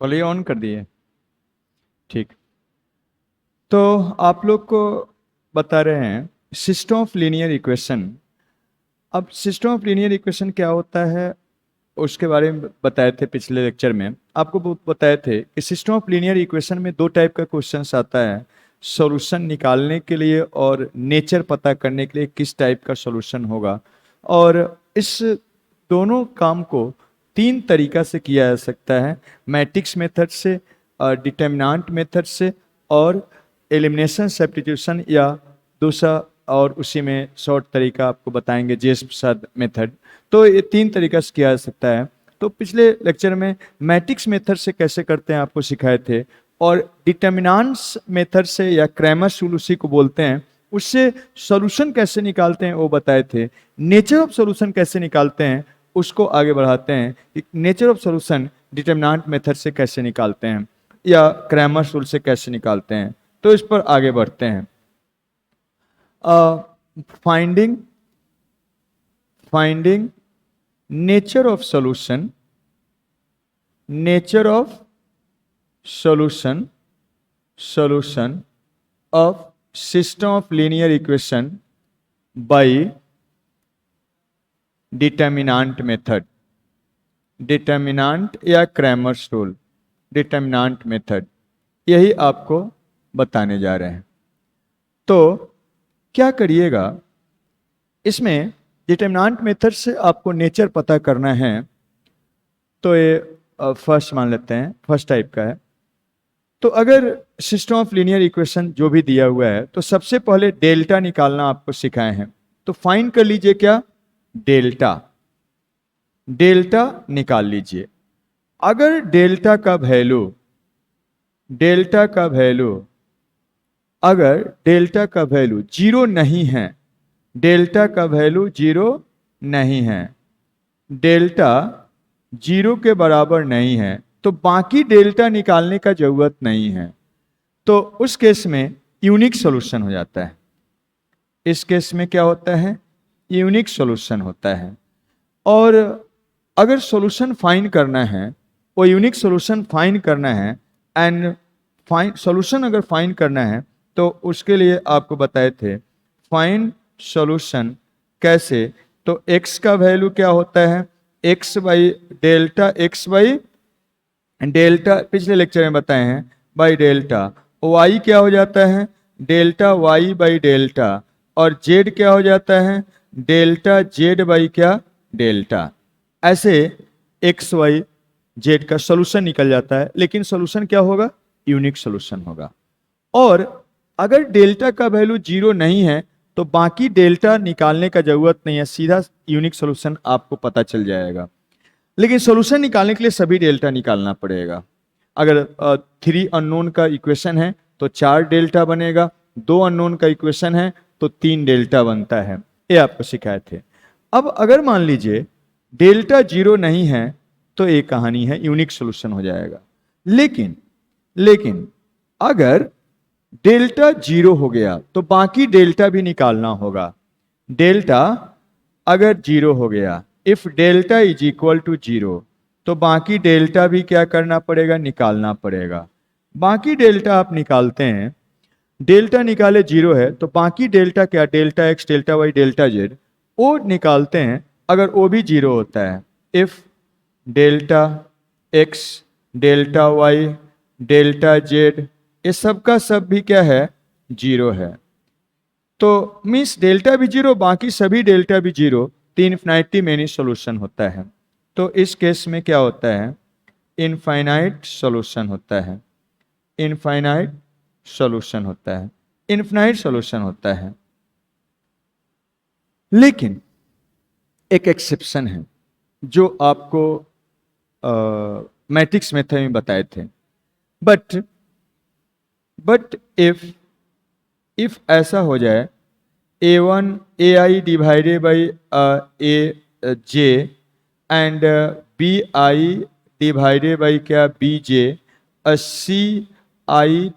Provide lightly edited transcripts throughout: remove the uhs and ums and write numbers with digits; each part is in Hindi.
पहले ऑन कर दिए। ठीक। तो आप लोग को बता रहे हैं सिस्टम ऑफ लीनियर इक्वेशन। अब सिस्टम ऑफ लीनियर इक्वेशन क्या होता है उसके बारे में बताए थे पिछले लेक्चर में। आपको बताए थे कि सिस्टम ऑफ लीनियर इक्वेशन में दो टाइप का क्वेश्चंस आता है, सॉल्यूशन निकालने के लिए और नेचर पता करने के लिए किस टाइप का सॉल्यूशन होगा। और इस दोनों काम को तीन तरीका से किया जा सकता है, मैट्रिक्स मेथड से, डिटर्मिनेंट मेथड से और एलिमिनेशन सब्स्टिट्यूशन, या दूसरा और उसी में शॉर्ट तरीका आपको बताएंगे जेएस प्रसाद मेथड। तो ये तीन तरीका से किया जा सकता है। तो पिछले लेक्चर में मैट्रिक्स मेथड से कैसे करते हैं आपको सिखाए थे, और डिटर्मिनेंट्स मेथड से या क्रैमर्स रूल उसी को बोलते हैं, उससे सॉल्यूशन कैसे निकालते हैं वो बताए थे। नेचर ऑफ सॉल्यूशन कैसे निकालते हैं उसको आगे बढ़ाते हैं कि nature of solution determinant method से कैसे निकालते हैं या क्रैमर्स रूल से कैसे निकालते हैं। तो इस पर आगे बढ़ते हैं। Finding nature of solution, nature of solution of system of linear equation by determinant method, determinant या क्रैमर्स रूल, डिटर्मिनेंट मेथड, यही आपको बताने जा रहे हैं। तो क्या करिएगा, इसमें डिटर्मिनेंट मेथड से आपको नेचर पता करना है। तो ये फर्स्ट मान लेते हैं, फर्स्ट टाइप का है। तो अगर सिस्टम ऑफ लीनियर इक्वेशन जो भी दिया हुआ है तो सबसे पहले डेल्टा निकालना आपको सिखाए हैं। तो फाइंड कर लीजिए क्या, डेल्टा। डेल्टा निकाल लीजिए। अगर डेल्टा का वैल्यू अगर डेल्टा का वैल्यू जीरो नहीं है, डेल्टा का वैल्यू जीरो नहीं है, डेल्टा जीरो के बराबर नहीं है, तो बाकी डेल्टा निकालने का जरूरत नहीं है। तो उस केस में यूनिक सॉल्यूशन हो जाता है। इस केस में क्या होता है, यूनिक सॉल्यूशन होता है। और अगर सॉल्यूशन फाइंड करना है, वो यूनिक सॉल्यूशन फाइंड करना है, एंड सॉल्यूशन अगर फाइंड करना है तो उसके लिए आपको बताए थे फाइंड सॉल्यूशन कैसे। तो x का वैल्यू क्या होता है, x by delta, x by delta, पिछले लेक्चर में बताए हैं, बाई डेल्टा। y क्या हो जाता है, डेल्टा y बाई डेल्टा, और z क्या हो जाता है, डेल्टा z बाई क्या, डेल्टा। ऐसे x y z का सॉल्यूशन निकल जाता है। लेकिन सॉल्यूशन क्या होगा, यूनिक सॉल्यूशन होगा। और अगर डेल्टा का वैल्यू जीरो नहीं है तो बाकी डेल्टा निकालने का जरूरत नहीं है, सीधा यूनिक सॉल्यूशन आपको पता चल जाएगा। लेकिन सॉल्यूशन निकालने के लिए सभी डेल्टा निकालना पड़ेगा। अगर 3 अननोन का इक्वेशन है तो 4 डेल्टा बनेगा, 2 अननोन का इक्वेशन है तो 3 डेल्टा बनता है। ये आपको सिखाए थे। अब अगर मान लीजिए डेल्टा जीरो नहीं है तो एक कहानी है, यूनिक सॉल्यूशन हो जाएगा। लेकिन अगर डेल्टा जीरो हो गया तो बाकी डेल्टा भी निकालना होगा। डेल्टा अगर जीरो हो गया, if delta is equal to zero, तो बाकी डेल्टा भी क्या करना पड़ेगा, निकालना पड़ेगा। बाकी डेल्टा आप निकालते हैं, डेल्टा निकाले जीरो है तो बाकी डेल्टा क्या, delta x, delta Y, delta Z, वो निकालते हैं अगर वो भी जीरो होता है। If delta x, delta Y, delta Z, ये सब का सब भी क्या है, जीरो है। तो मीन्स डेल्टा भी जीरो, बाकी सभी डेल्टा भी जीरो, तो इनफिनिटी मेनी सॉल्यूशन होता है। तो इस केस में क्या होता है, इनफाइनाइट सॉल्यूशन होता है, इनफाइनाइट सॉल्यूशन होता है, इनफिनाइट सॉल्यूशन होता है। लेकिन एक एक्सेप्शन है जो आपको मैट्रिक्स मेथड में बताए थे। बट इफ ऐसा हो जाए, a1 ai divided by a j and bi divided by क्या, bj, ci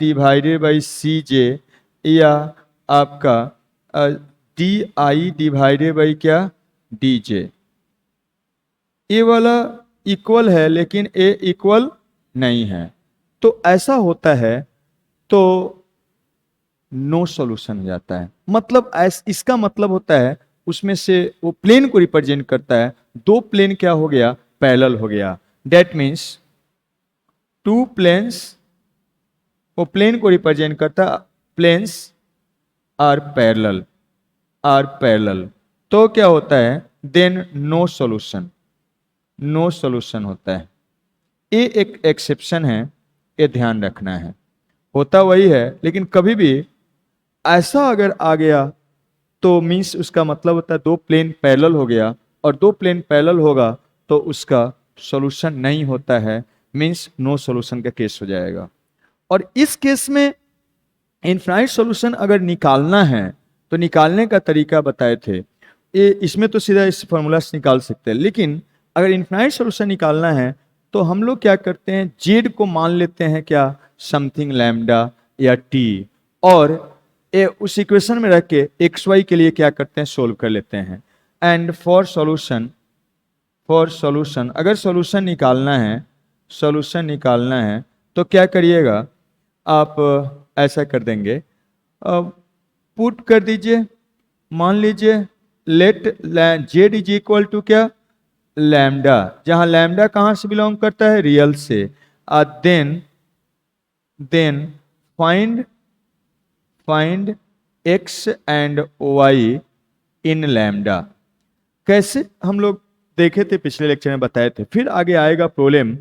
divided by cj, या आपका di डिवाइडेड बाई क्या, dj। ये वाला इक्वल है लेकिन a इक्वल नहीं है। तो ऐसा होता है तो नो सॉल्यूशन हो जाता है। मतलब इसका मतलब होता है उसमें से वो प्लेन को रिप्रेजेंट करता है, दो प्लेन क्या हो गया, पैरेलल हो गया। दैट मीन्स टू प्लेन्स, वो प्लेन को रिप्रेजेंट करता है, planes are parallel, are parallel. तो क्या होता है, then no solution, no solution होता है। ये एक एक्सेप्शन है, ये ध्यान रखना है। होता वही है, लेकिन कभी भी ऐसा अगर आ गया तो मीन्स उसका मतलब होता है दो प्लेन पैरेलल हो गया, और दो प्लेन पैरेलल होगा तो उसका सॉल्यूशन नहीं होता है, मीन्स नो सॉल्यूशन का केस हो जाएगा। और इस केस में इनफाइनाइट सॉल्यूशन अगर निकालना है तो निकालने का तरीका बताए थे। ये इसमें तो सीधा इस फॉर्मूला से निकाल सकते हैं, लेकिन अगर इनफाइनाइट सॉल्यूशन निकालना है तो हम लोग क्या करते हैं, जेड को मान लेते हैं क्या, समथिंग लैम्डा या टी, और उस इक्वेशन में रख के एक्स वाई के लिए क्या करते हैं, सोल्व कर लेते हैं। And for solution, for solution अगर सॉल्यूशन निकालना है, सॉल्यूशन निकालना है तो क्या करिएगा आप, ऐसा कर देंगे, पुट कर दीजिए, मान लीजिए let Z is equal to क्या, लैम्डा, जहां लैम्डा कहां से बिलोंग करता है, रियल से। Then then find find X and Y in lambda. कैसे हम लोग देखे थे, पिछले लेक्चर में बताए थे, फिर आगे आएगा प्रॉब्लम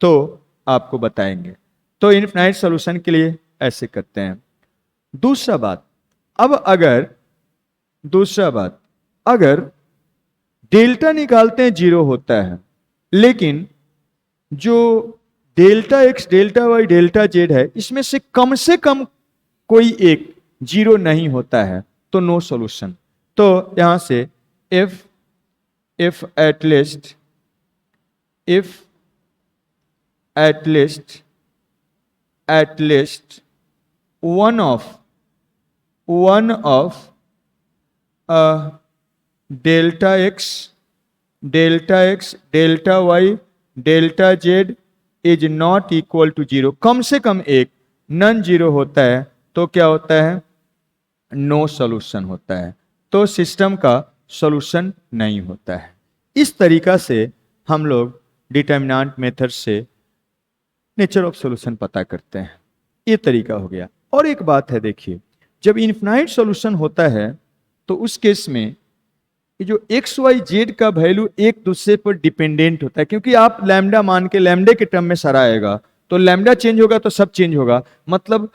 तो आपको बताएंगे। तो इनफाइनाइट सॉल्यूशन के लिए ऐसे करते हैं। दूसरा बात, अब अगर दूसरा बात अगर डेल्टा निकालते हैं जीरो होता है, लेकिन जो delta x, delta Y, delta Z है, इसमें से कम कोई एक जीरो नहीं होता है, तो नो सॉल्यूशन। तो यहां से if at least one of delta x, delta y, delta z is not equal to zero, कम से कम एक नॉन जीरो होता है, तो क्या होता है, नो सॉल्यूशन होता है। तो सिस्टम का सॉल्यूशन नहीं होता है। इस तरीका से हम लोग डिटर्मिनेंट मेथड से नेचर ऑफ सॉल्यूशन पता करते हैं। ये तरीका हो गया। और एक बात है, देखिए, जब इनफाइनाइट सॉल्यूशन होता है तो उस केस में ये जो एक्स वाई जेड का वैल्यू एक दूसरे पर डिपेंडेंट होता है, क्योंकि आप लैम्डा मान के लैम्डे के टर्म में सारा आएगा, तो लैम्डा चेंज होगा तो सब चेंज होगा। मतलब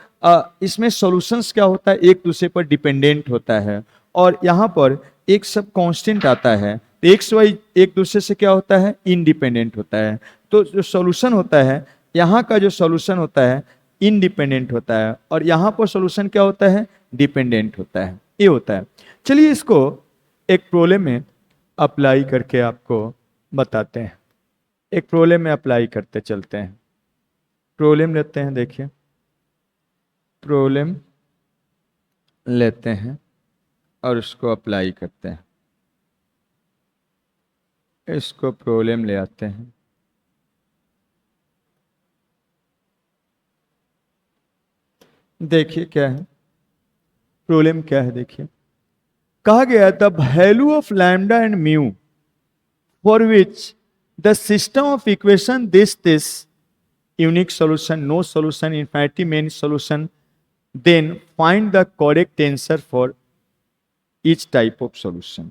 इसमें सॉल्यूशंस क्या होता है, एक दूसरे पर डिपेंडेंट होता है। और यहाँ पर एक सब कांस्टेंट आता है, तो एक्स वाई एक दूसरे से क्या होता है, इंडिपेंडेंट होता है। तो जो सॉल्यूशन होता है, यहाँ का जो सॉल्यूशन होता है इंडिपेंडेंट होता है, और यहाँ पर सॉल्यूशन क्या होता है, डिपेंडेंट होता है। ये होता है। चलिए इसको एक प्रॉब्लम में अप्लाई करके आपको बताते हैं। एक प्रॉब्लम में अप्लाई करते चलते हैं। प्रॉब्लम लेते हैं, देखिए प्रॉब्लम लेते हैं और उसको अप्लाई करते हैं। इसको प्रॉब्लम ले आते हैं। देखिए क्या है प्रॉब्लम, क्या है देखिए। कहा गया the value of lambda and mu for which the system of equation this unique solution, no solution, infinity many solution, then find the correct answer for each type of solution.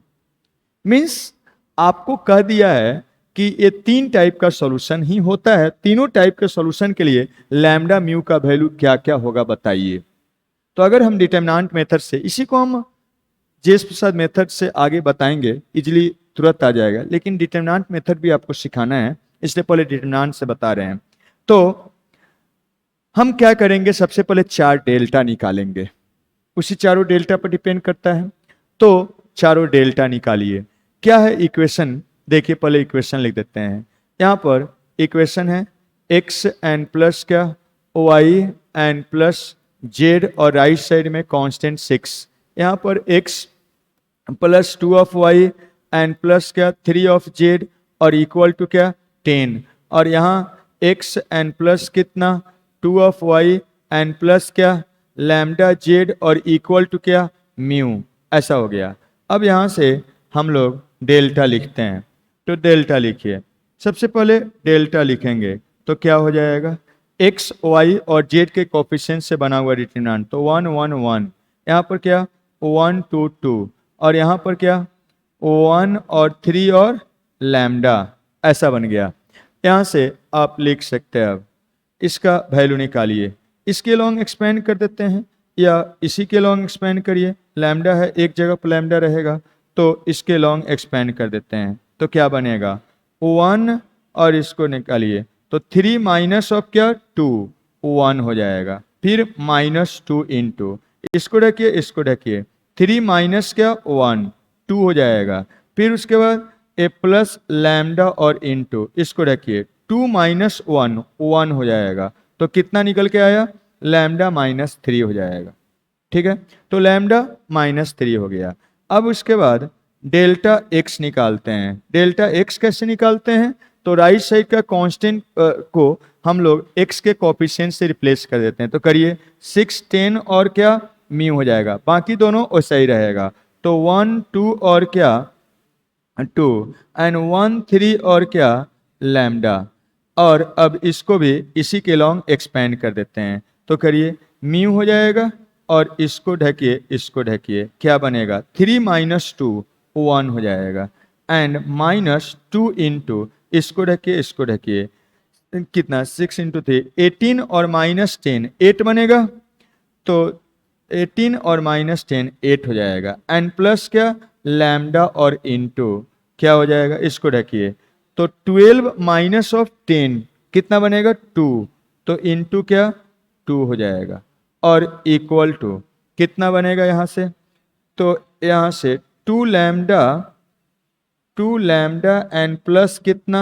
Means आपको कह दिया है कि ये तीन टाइप का सॉल्यूशन ही होता है, तीनों टाइप के सॉल्यूशन के लिए लैम्डा म्यू का वैल्यू क्या क्या होगा बताइए। तो अगर हम डिटर्मिनेंट मेथड से, इसी को हम जेएस प्रसाद मेथड से आगे बताएंगे, इजीली तुरंत आ जाएगा, लेकिन डिटर्मिनेंट मेथड भी आपको सिखाना है, इसलिए पहले डिटर्मिनेंट से बता रहे हैं। तो हम क्या करेंगे, सबसे पहले चार डेल्टा निकालेंगे, उसी चारों डेल्टा पर डिपेंड करता है। तो चारों डेल्टा निकालिए। क्या है इक्वेशन, देखिए पहले इक्वेशन लिख देते हैं। यहाँ पर इक्वेशन है एक्स एन प्लस क्या, वाई एन प्लस जेड, और राइट साइड में कांस्टेंट 6। यहाँ पर X plus 2 of Y and plus क्या 3 ऑफ जेड, और इक्वल टू क्या 10। और यहाँ एक्स एन प्लस कितना 2 ऑफ वाई एन प्लस क्या लैम्डा जेड और इक्वल टू क्या म्यू, ऐसा हो गया। अब यहाँ से हम लोग डेल्टा लिखते हैं, तो डेल्टा लिखिए। सबसे पहले डेल्टा लिखेंगे तो क्या हो जाएगा, एक्स वाई और जेड के कोफिशिएंट से बना हुआ डिटरमिनेंट, तो 1 1 1, यहाँ पर क्या 1 2 2, और यहाँ पर क्या 1 और 3 और लैम्डा, ऐसा बन गया। यहाँ से आप लिख सकते हैं। अब इसका वैल्यू निकालिए, इसके लॉन्ग एक्सपेंड कर देते हैं या इसी के लॉन्ग एक्सपेंड करिए, लैम्डा है एक जगह पर लैम्डा रहेगा, तो इसके लॉन्ग एक्सपेंड कर देते हैं, तो क्या बनेगा 1 और इसको निकालिए, तो 3 माइनस ऑफ क्या 2 1 हो जाएगा, फिर -2 इंटू, इसको ढकिए इसको ढकिए, 3 माइनस क्या 1 2 हो जाएगा, फिर उसके बाद ए प्लस लैम्डा और इंटू, इसको ढकिए 2 माइनस 1 1 हो जाएगा, तो कितना निकल के आया लैम्डा -3 हो जाएगा। ठीक है, तो लैम्डा -3 हो गया। अब उसके बाद डेल्टा एक्स निकालते हैं। डेल्टा एक्स कैसे निकालते हैं, तो राइट साइड का कांस्टेंट को हम लोग एक्स के कोफिशिएंट से रिप्लेस कर देते हैं, तो करिए 6 10 और क्या म्यू हो जाएगा, बाकी दोनों वैसा ही रहेगा, तो 1 2 और क्या 2 एंड 1 3 और क्या लैम्डा, और अब इसको भी इसी के लॉन्ग एक्सपेंड कर देते हैं, तो करिए म्यू हो जाएगा और इसको ढकिए इसको ढकिए, क्या बनेगा 3 माइनस 2 1 हो जाएगा, एंड -2 इंटू, इसको ढकिए इसको ढकिए, कितना 6 इंटू 3 18 और -10 8 बनेगा, तो 18 और -10 8 हो जाएगा, एंड प्लस क्या लैम्डा और इंटू, क्या हो जाएगा इसको ढकिए, तो 12 माइनस ऑफ 10 कितना बनेगा 2, तो इंटू क्या 2 हो जाएगा, और इक्वल टू कितना बनेगा यहाँ से, तो यहाँ से 2 लैम्डा एन प्लस कितना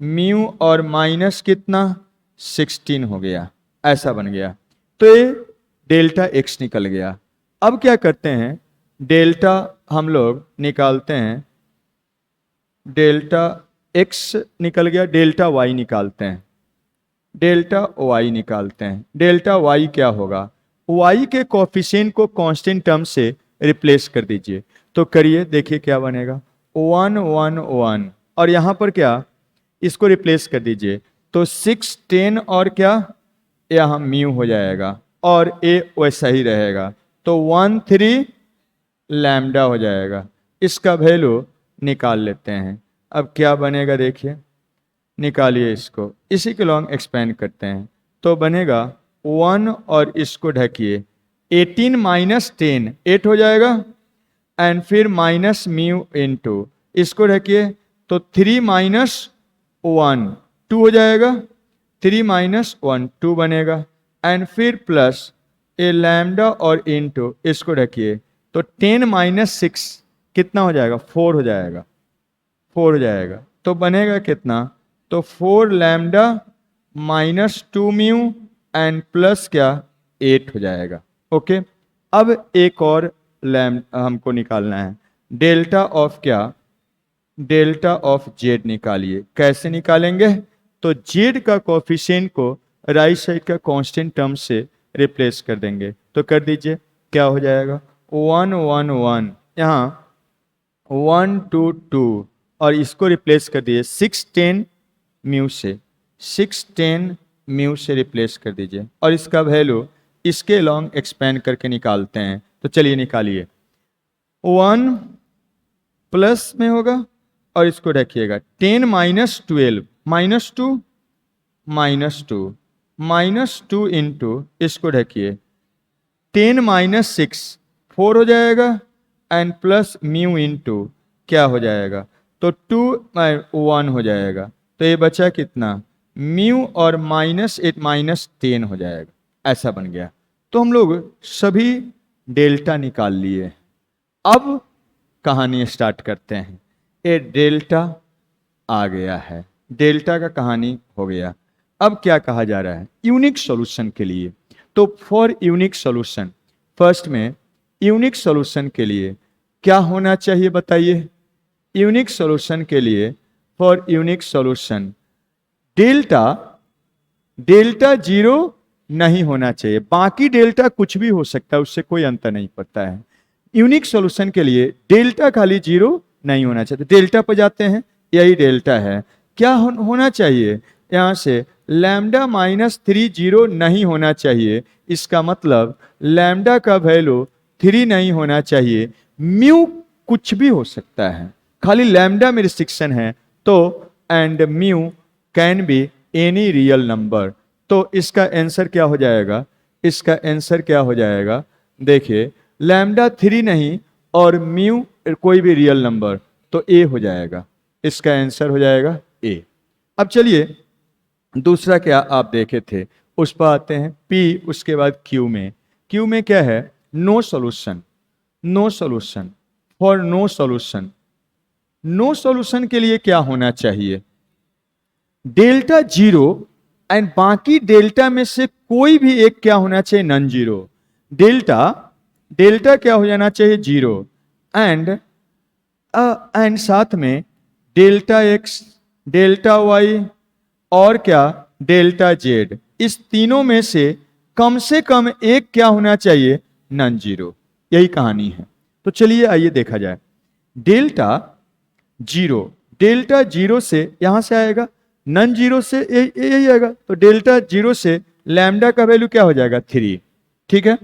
म्यू और माइनस कितना 16 हो गया, ऐसा बन गया। तो ये डेल्टा एक्स निकल गया। अब क्या करते हैं, डेल्टा हम लोग निकालते हैं, डेल्टा एक्स निकल गया, डेल्टा वाई निकालते हैं, डेल्टा वाई निकालते हैं। डेल्टा वाई क्या होगा, वाई के कोफिशिएंट को कांस्टेंट टर्म से रिप्लेस कर दीजिए, तो करिए देखिए क्या बनेगा 1 1 1, और यहाँ पर क्या इसको रिप्लेस कर दीजिए, तो 6 10 और क्या यहाँ म्यू हो जाएगा, और ए वैसा ही रहेगा, तो 1 3 लैम्डा हो जाएगा। इसका वैल्यू निकाल लेते हैं। अब क्या बनेगा देखिए, निकालिए इसको, इसी के लॉन्ग एक्सपेंड करते हैं, तो बनेगा 1 और इसको ढकिए 18 माइनस 10 8 हो जाएगा, एंड फिर माइनस म्यू इंटू, इसको ढकिए, तो 3 माइनस 1 2 हो जाएगा, 3 माइनस 1 2 बनेगा, एंड फिर प्लस ए लैम्डा और इंटू, इसको ढकिए, तो 10 माइनस 6 कितना हो जाएगा 4 हो जाएगा, 4 हो जाएगा, तो बनेगा कितना, तो 4 लैम्डा -2 म्यू एंड प्लस क्या 8 हो जाएगा। ओके, अब एक और लैम्डा हमको निकालना है, डेल्टा ऑफ क्या, डेल्टा ऑफ जेड निकालिए। कैसे निकालेंगे, तो जेड का कोफिशिएंट को राइट साइड का कांस्टेंट टर्म से रिप्लेस कर देंगे, तो कर दीजिए, क्या हो जाएगा 1 1 1, यहाँ 1 2 2, और इसको रिप्लेस कर दीजिए 6 10 म्यू से, 6 10 म्यू से रिप्लेस कर दीजिए, और इसका वैल्यू इसके लॉन्ग एक्सपेंड करके निकालते हैं, तो चलिए निकालिए, 1 प्लस में होगा और इसको रखिएगा 10 माइनस 12 -2 इंटू, इसको ढकिए 10 माइनस 6 4 हो जाएगा, एंड प्लस म्यू इंटू क्या हो जाएगा, तो 2 1 हो जाएगा, तो ये बचा कितना म्यू और -8 -10 हो जाएगा, ऐसा बन गया। तो हम लोग सभी डेल्टा निकाल लिए। अब कहानी स्टार्ट करते हैं। ये डेल्टा आ गया है, डेल्टा का कहानी हो गया। अब क्या कहा जा रहा है, यूनिक सॉल्यूशन के लिए, तो फॉर यूनिक सॉल्यूशन, फर्स्ट में यूनिक सॉल्यूशन के लिए क्या होना चाहिए बताइए। यूनिक सॉल्यूशन के लिए, for unique solution delta delta zero नहीं होना चाहिए, बाकी डेल्टा कुछ भी हो सकता है, उससे कोई अंतर नहीं पड़ता है। यूनिक सॉल्यूशन के लिए डेल्टा खाली जीरो नहीं होना चाहिए। तो डेल्टा पर जाते हैं, यही डेल्टा है। क्या होना चाहिए यहां से, लैम्डा माइनस 3 जीरो नहीं होना चाहिए। इसका मतलब लैम्डा का वैल्यू 3 नहीं होना चाहिए। म्यू कुछ भी हो सकता है, खाली लैम्डा में रिस्ट्रिक्शन है। तो and mu can be any real number. तो इसका आंसर क्या हो जाएगा, इसका आंसर क्या हो जाएगा, देखिए लैम्डा 3 नहीं और म्यू कोई भी रियल नंबर, तो ए हो जाएगा, इसका आंसर हो जाएगा ए। अब चलिए दूसरा क्या आप देखे थे, उस पर आते हैं। पी उसके बाद क्यू में। क्यू में क्या है, no solution. No solution, for no solution, no solution के लिए क्या होना चाहिए, डेल्टा जीरो एंड बाकी डेल्टा में से कोई भी एक क्या होना चाहिए, नॉन जीरो। डेल्टा डेल्टा क्या हो जाना चाहिए, जीरो। एंड साथ में डेल्टा एक्स, डेल्टा वाई और क्या, डेल्टा जेड, इस तीनों में से कम एक क्या होना चाहिए, नॉन जीरो। यही कहानी है। तो चलिए आइए देखा जाए। डेल्टा जीरो, डेल्टा जीरो से यहां से आएगा, नॉन जीरो से यही आएगा। तो डेल्टा जीरो से लैम्डा का वैल्यू क्या हो जाएगा, 3। ठीक है,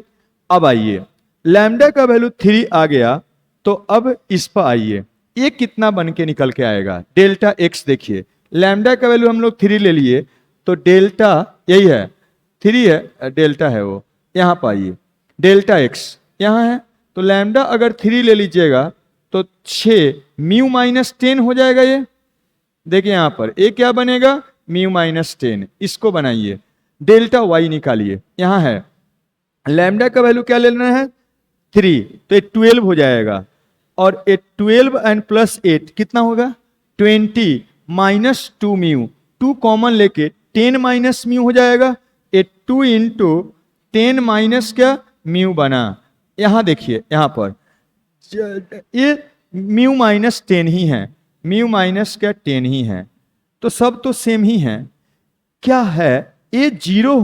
अब आइए लैम्डा का वैल्यू 3 आ गया, तो अब इस पर आइए, ये कितना बन के निकल के आएगा, डेल्टा एक्स। देखिए लैम्डा का वैल्यू हम लोग 3 ले लिए, तो डेल्टा यही है, 3 है, डेल्टा है वो। यहां पर आइए, डेल्टा एक्स यहां है, तो लैम्डा अगर 3 ले लीजिएगा तो 6 म्यू माइनस 10 हो जाएगा। ये देखिए यहां पर ये क्या बनेगा, म्यू माइनस 10। इसको बनाइए, डेल्टा वाई निकालिए, यहां है लैम्डा का वैल्यू क्या लेना है, 3, तो ये 12 हो जाएगा। और ये 12 एंड प्लस 8 कितना होगा, 20 माइनस 2 म्यू, 2 कॉमन लेके 10 माइनस म्यू हो जाएगा। ये 2 इंटू 10 माइनस क्या, म्यू बना। यहां देखिए यहां पर ये म्यू माइनस 10 ही है, म्यू माइनस क्या 10 ही है, तो सब तो सेम ही है। क्या है, ये जीरो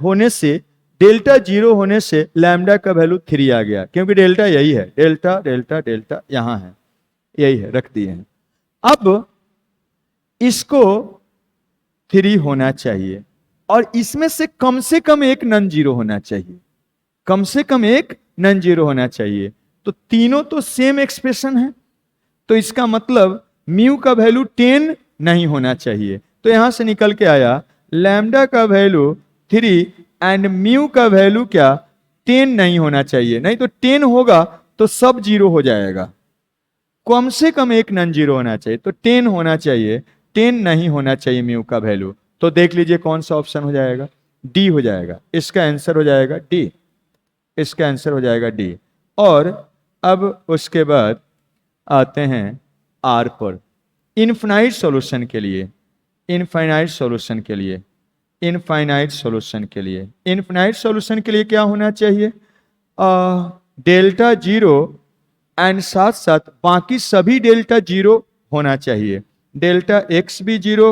होने से, डेल्टा जीरो होने से लैम्डा का वैल्यू 3 आ गया, क्योंकि डेल्टा यही है, डेल्टा डेल्टा डेल्टा यहां है, यही है, रख दिए हैं। अब इसको 3 होना चाहिए और इसमें से कम एक नॉन जीरो होना चाहिए, कम से कम एक नॉन जीरो होना चाहिए। तो तीनों तो सेम एक्सप्रेशन है, तो इसका मतलब म्यू का वैल्यू 10 नहीं होना चाहिए। तो यहां से निकल के आया लैम्डा का वैल्यू 3 एंड म्यू का वैल्यू क्या, 10 नहीं होना चाहिए। नहीं तो 10 होगा तो सब जीरो हो जाएगा, कम से कम एक नॉन जीरो होना चाहिए, तो 10 होना चाहिए, 10 नहीं होना चाहिए म्यू का वैल्यू। तो देख लीजिए कौन सा ऑप्शन हो जाएगा, डी हो जाएगा, इसका आंसर हो जाएगा डी, इसका आंसर हो जाएगा डी। और अब उसके बाद आते हैं आर पर, इनफाइनाइट सॉल्यूशन के लिए, इनफाइनाइट सॉल्यूशन के लिए, इनफाइनाइट सॉल्यूशन के लिए, इनफाइनाइट सॉल्यूशन के लिए क्या होना चाहिए, डेल्टा जीरो एंड साथ साथ बाकी सभी डेल्टा जीरो होना चाहिए। डेल्टा एक्स भी जीरो,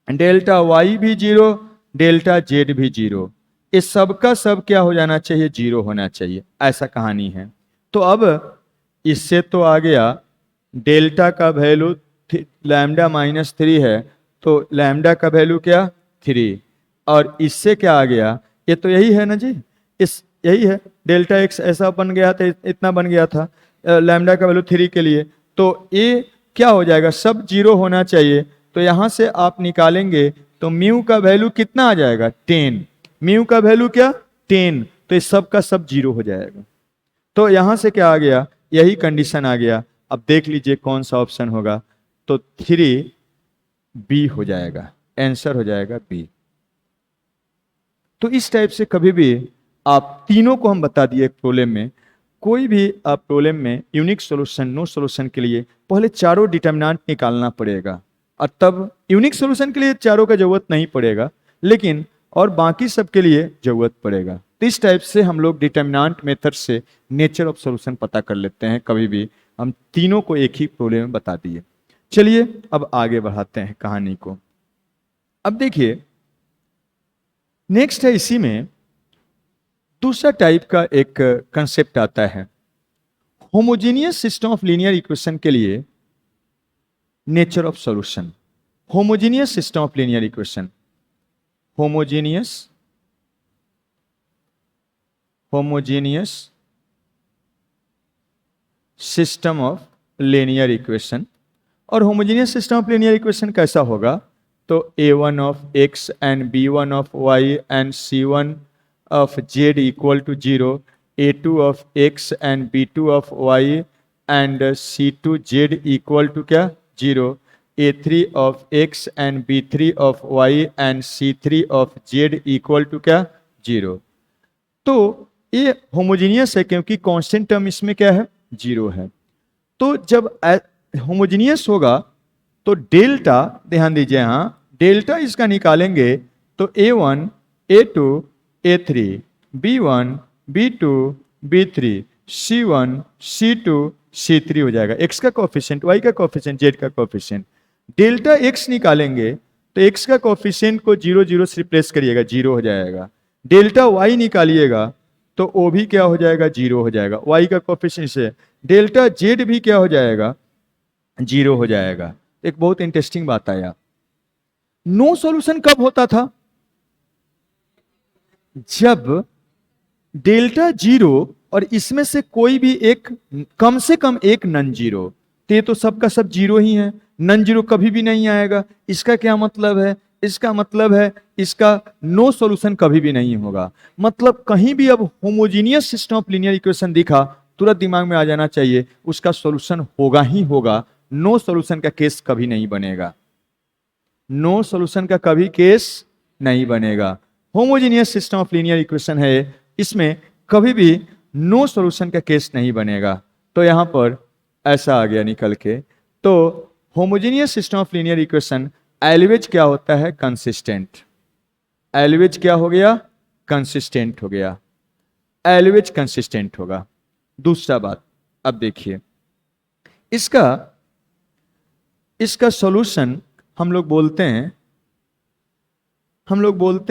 डेल्टा वाई भी जीरो, डेल्टा जेड भी जीरो, इस सब का सब क्या हो जाना चाहिए, जीरो होना चाहिए, ऐसा कहानी है। तो अब इससे तो आ गया डेल्टा का वैल्यू लैम्डा माइनस 3 है, तो लैम्डा का वैल्यू क्या, 3। और इससे क्या आ गया, ये तो यही है ना जी, इस यही है, डेल्टा एक्स ऐसा बन गया था, इतना बन गया था लैम्डा का वैल्यू 3 के लिए। तो ये क्या हो जाएगा, सब जीरो होना चाहिए। तो यहां से आप निकालेंगे तो म्यू का वैल्यू कितना आ जाएगा, 10, म्यू का वैल्यू क्या, 10, तो इस सब का सब जीरो हो जाएगा। तो यहां से क्या आ गया, यही कंडीशन आ गया। अब देख लीजिए कौन सा ऑप्शन होगा, तो 3 बी हो जाएगा, आंसर हो जाएगा बी। तो इस टाइप से कभी भी आप तीनों को हम बता दिए प्रॉब्लम में, कोई भी आप प्रॉब्लम में यूनिक सॉल्यूशन, नो सॉल्यूशन के लिए पहले चारों डिटर्मिनेंट निकालना पड़ेगा, और तब यूनिक सॉल्यूशन के लिए चारों का जरूरत नहीं पड़ेगा, लेकिन और बाकी सब के लिए जरूरत पड़ेगा। तो इस टाइप से हम लोग डिटर्मिनेंट मेथड से नेचर ऑफ सॉल्यूशन पता कर लेते हैं। कभी भी हम तीनों को एक ही प्रॉब्लम में बता दिए। चलिए अब आगे बढ़ाते हैं कहानी को। अब देखिए नेक्स्ट है, इसी में दूसरा टाइप का एक कंसेप्ट आता है। Homogeneous system of linear equation के लिए nature of solution. Homogeneous system of linear equation, homogeneous system of linear equation. और homogeneous system of linear equation कैसा होगा? तो a1 of x and b1 of y and c1 of z equal to 0, a2 of x and b2 of y and c2 z equal to क्या? 0, a3 of x and b3 of y and c3 of z equal to क्या? 0। तो ये होमोजेनियस है क्योंकि कांस्टेंट टर्म इसमें क्या है? 0 है। तो जब होमोजेनियस होगा तो डेल्टा, ध्यान दीजिए, यहाँ डेल्टा इसका निकालेंगे तो a1, a2, a3, b1, b2, b3, c1, c2, c3 हो जाएगा। x का कोफिशिएंट, y का कोफिशिएंट, z का कोफिशिएंट। डेल्टा x निकालेंगे तो x का कोफिशिएंट को 0 0 से रिप्लेस करिएगा, 0 हो जाएगा। डेल्टा y निकालिएगा तो वो भी क्या हो जाएगा? 0 हो जाएगा। y का कोफिशिएंट से डेल्टा z भी क्या हो जाएगा? 0 हो जाएगा। एक बहुत इंटरेस्टिंग बात आया, नो सॉल्यूशन कब होता था? जब डेल्टा 0 और इसमें से कोई भी एक, कम से कम एक नन जीरो। तो सबका सब 0 ही है, नन जीरो कभी भी नहीं आएगा। इसका क्या मतलब है? इसका मतलब है इसका नो सॉल्यूशन कभी भी नहीं होगा। मतलब कहीं भी अब homogeneous system of linear equation दिखा, तुरंत दिमाग में आ जाना चाहिए उसका सॉल्यूशन होगा ही होगा। नो सॉल्यूशन का केस कभी नहीं बनेगा, नो सॉल्यूशन का कभी केस नहीं बनेगा। Homogeneous system of linear equation है, इसमें कभी भी नो सॉल्यूशन का केस नहीं बनेगा। तो यहां पर ऐसा आ गया निकल के। तो homogeneous system of linear equation always क्या होता है? कंसिस्टेंट। एलवेज क्या हो गया? कंसिस्टेंट हो गया। एलवेज कंसिस्टेंट होगा। दूसरा बात, अब देखिए इसका सॉल्यूशन हम लोग बोलते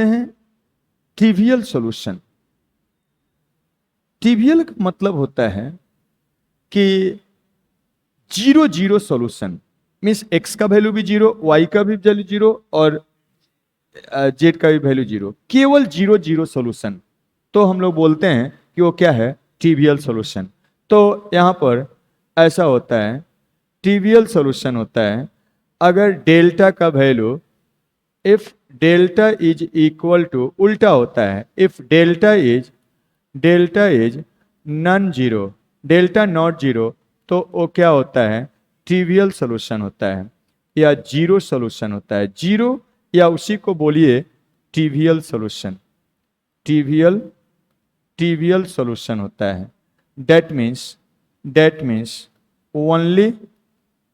हैं ट्रिवियल सॉल्यूशन। ट्रिवियल का मतलब होता है कि 0 0 सॉल्यूशन, मीन्स x का वैल्यू भी 0, y का भी वैल्यू 0 और z का भी वैल्यू 0, केवल 0 0 सॉल्यूशन। तो हम लोग बोलते हैं कि वो क्या है? Trivial solution. तो यहां पर ऐसा होता है, ट्रिवियल सॉल्यूशन होता है अगर डेल्टा का value, if delta is equal to, उल्टा होता है, if delta is non zero, delta not zero, तो वो क्या होता है? ट्रिवियल सॉल्यूशन होता है या जीरो सॉल्यूशन होता है। जीरो या उसी को बोलिए ट्रिवियल सॉल्यूशन, ट्रिवियल सॉल्यूशन होता है। That means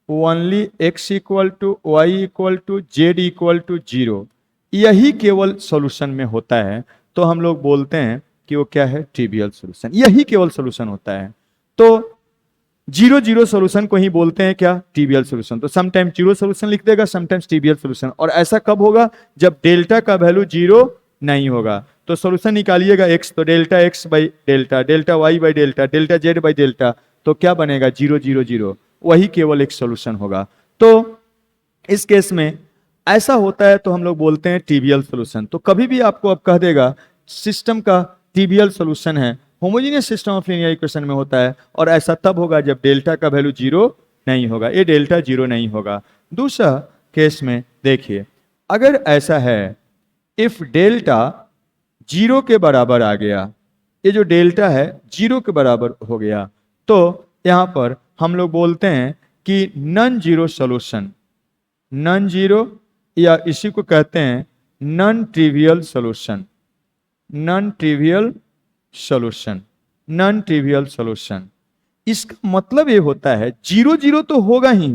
only x equal to y equal to z equal to 0, यही केवल सॉल्यूशन में होता है। तो हम लोग बोलते हैं कि वो क्या है? Trivial solution. यही केवल सॉल्यूशन होता है। तो 0 0 सॉल्यूशन को ही बोलते हैं क्या? Trivial solution. तो समटाइम 0 सॉल्यूशन लिख देगा, समटाइम्स ट्रिवियल सॉल्यूशन। और ऐसा कब होगा? जब डेल्टा का वैल्यू 0 नहीं होगा। तो सॉल्यूशन निकालिएगा x, तो delta x by delta, delta y by delta, delta z by delta, तो क्या बनेगा? 0 0 0, वही केवल एक सॉल्यूशन होगा। तो इस केस में ऐसा होता है तो हम लोग बोलते हैं ट्रिवियल सॉल्यूशन। तो कभी भी आपको अब कह देगा सिस्टम का ट्रिवियल सॉल्यूशन है, homogeneous system of linear equation में होता है, और ऐसा तब होगा जब डेल्टा का वैल्यू 0 नहीं होगा। ये डेल्टा 0 नहीं होगा। दूसरा केस में देखिए, अगर ऐसा है, इफ डेल्टा 0 के बराबर आ गया, ये जो डेल्टा है 0 के बराबर हो गया, तो यहां पर हम लोग बोलते हैं कि non zero solution, non zero या इसी को कहते हैं non trivial solution, non trivial solution, non trivial solution. इसका मतलब ये होता है 0 0 तो होगा ही,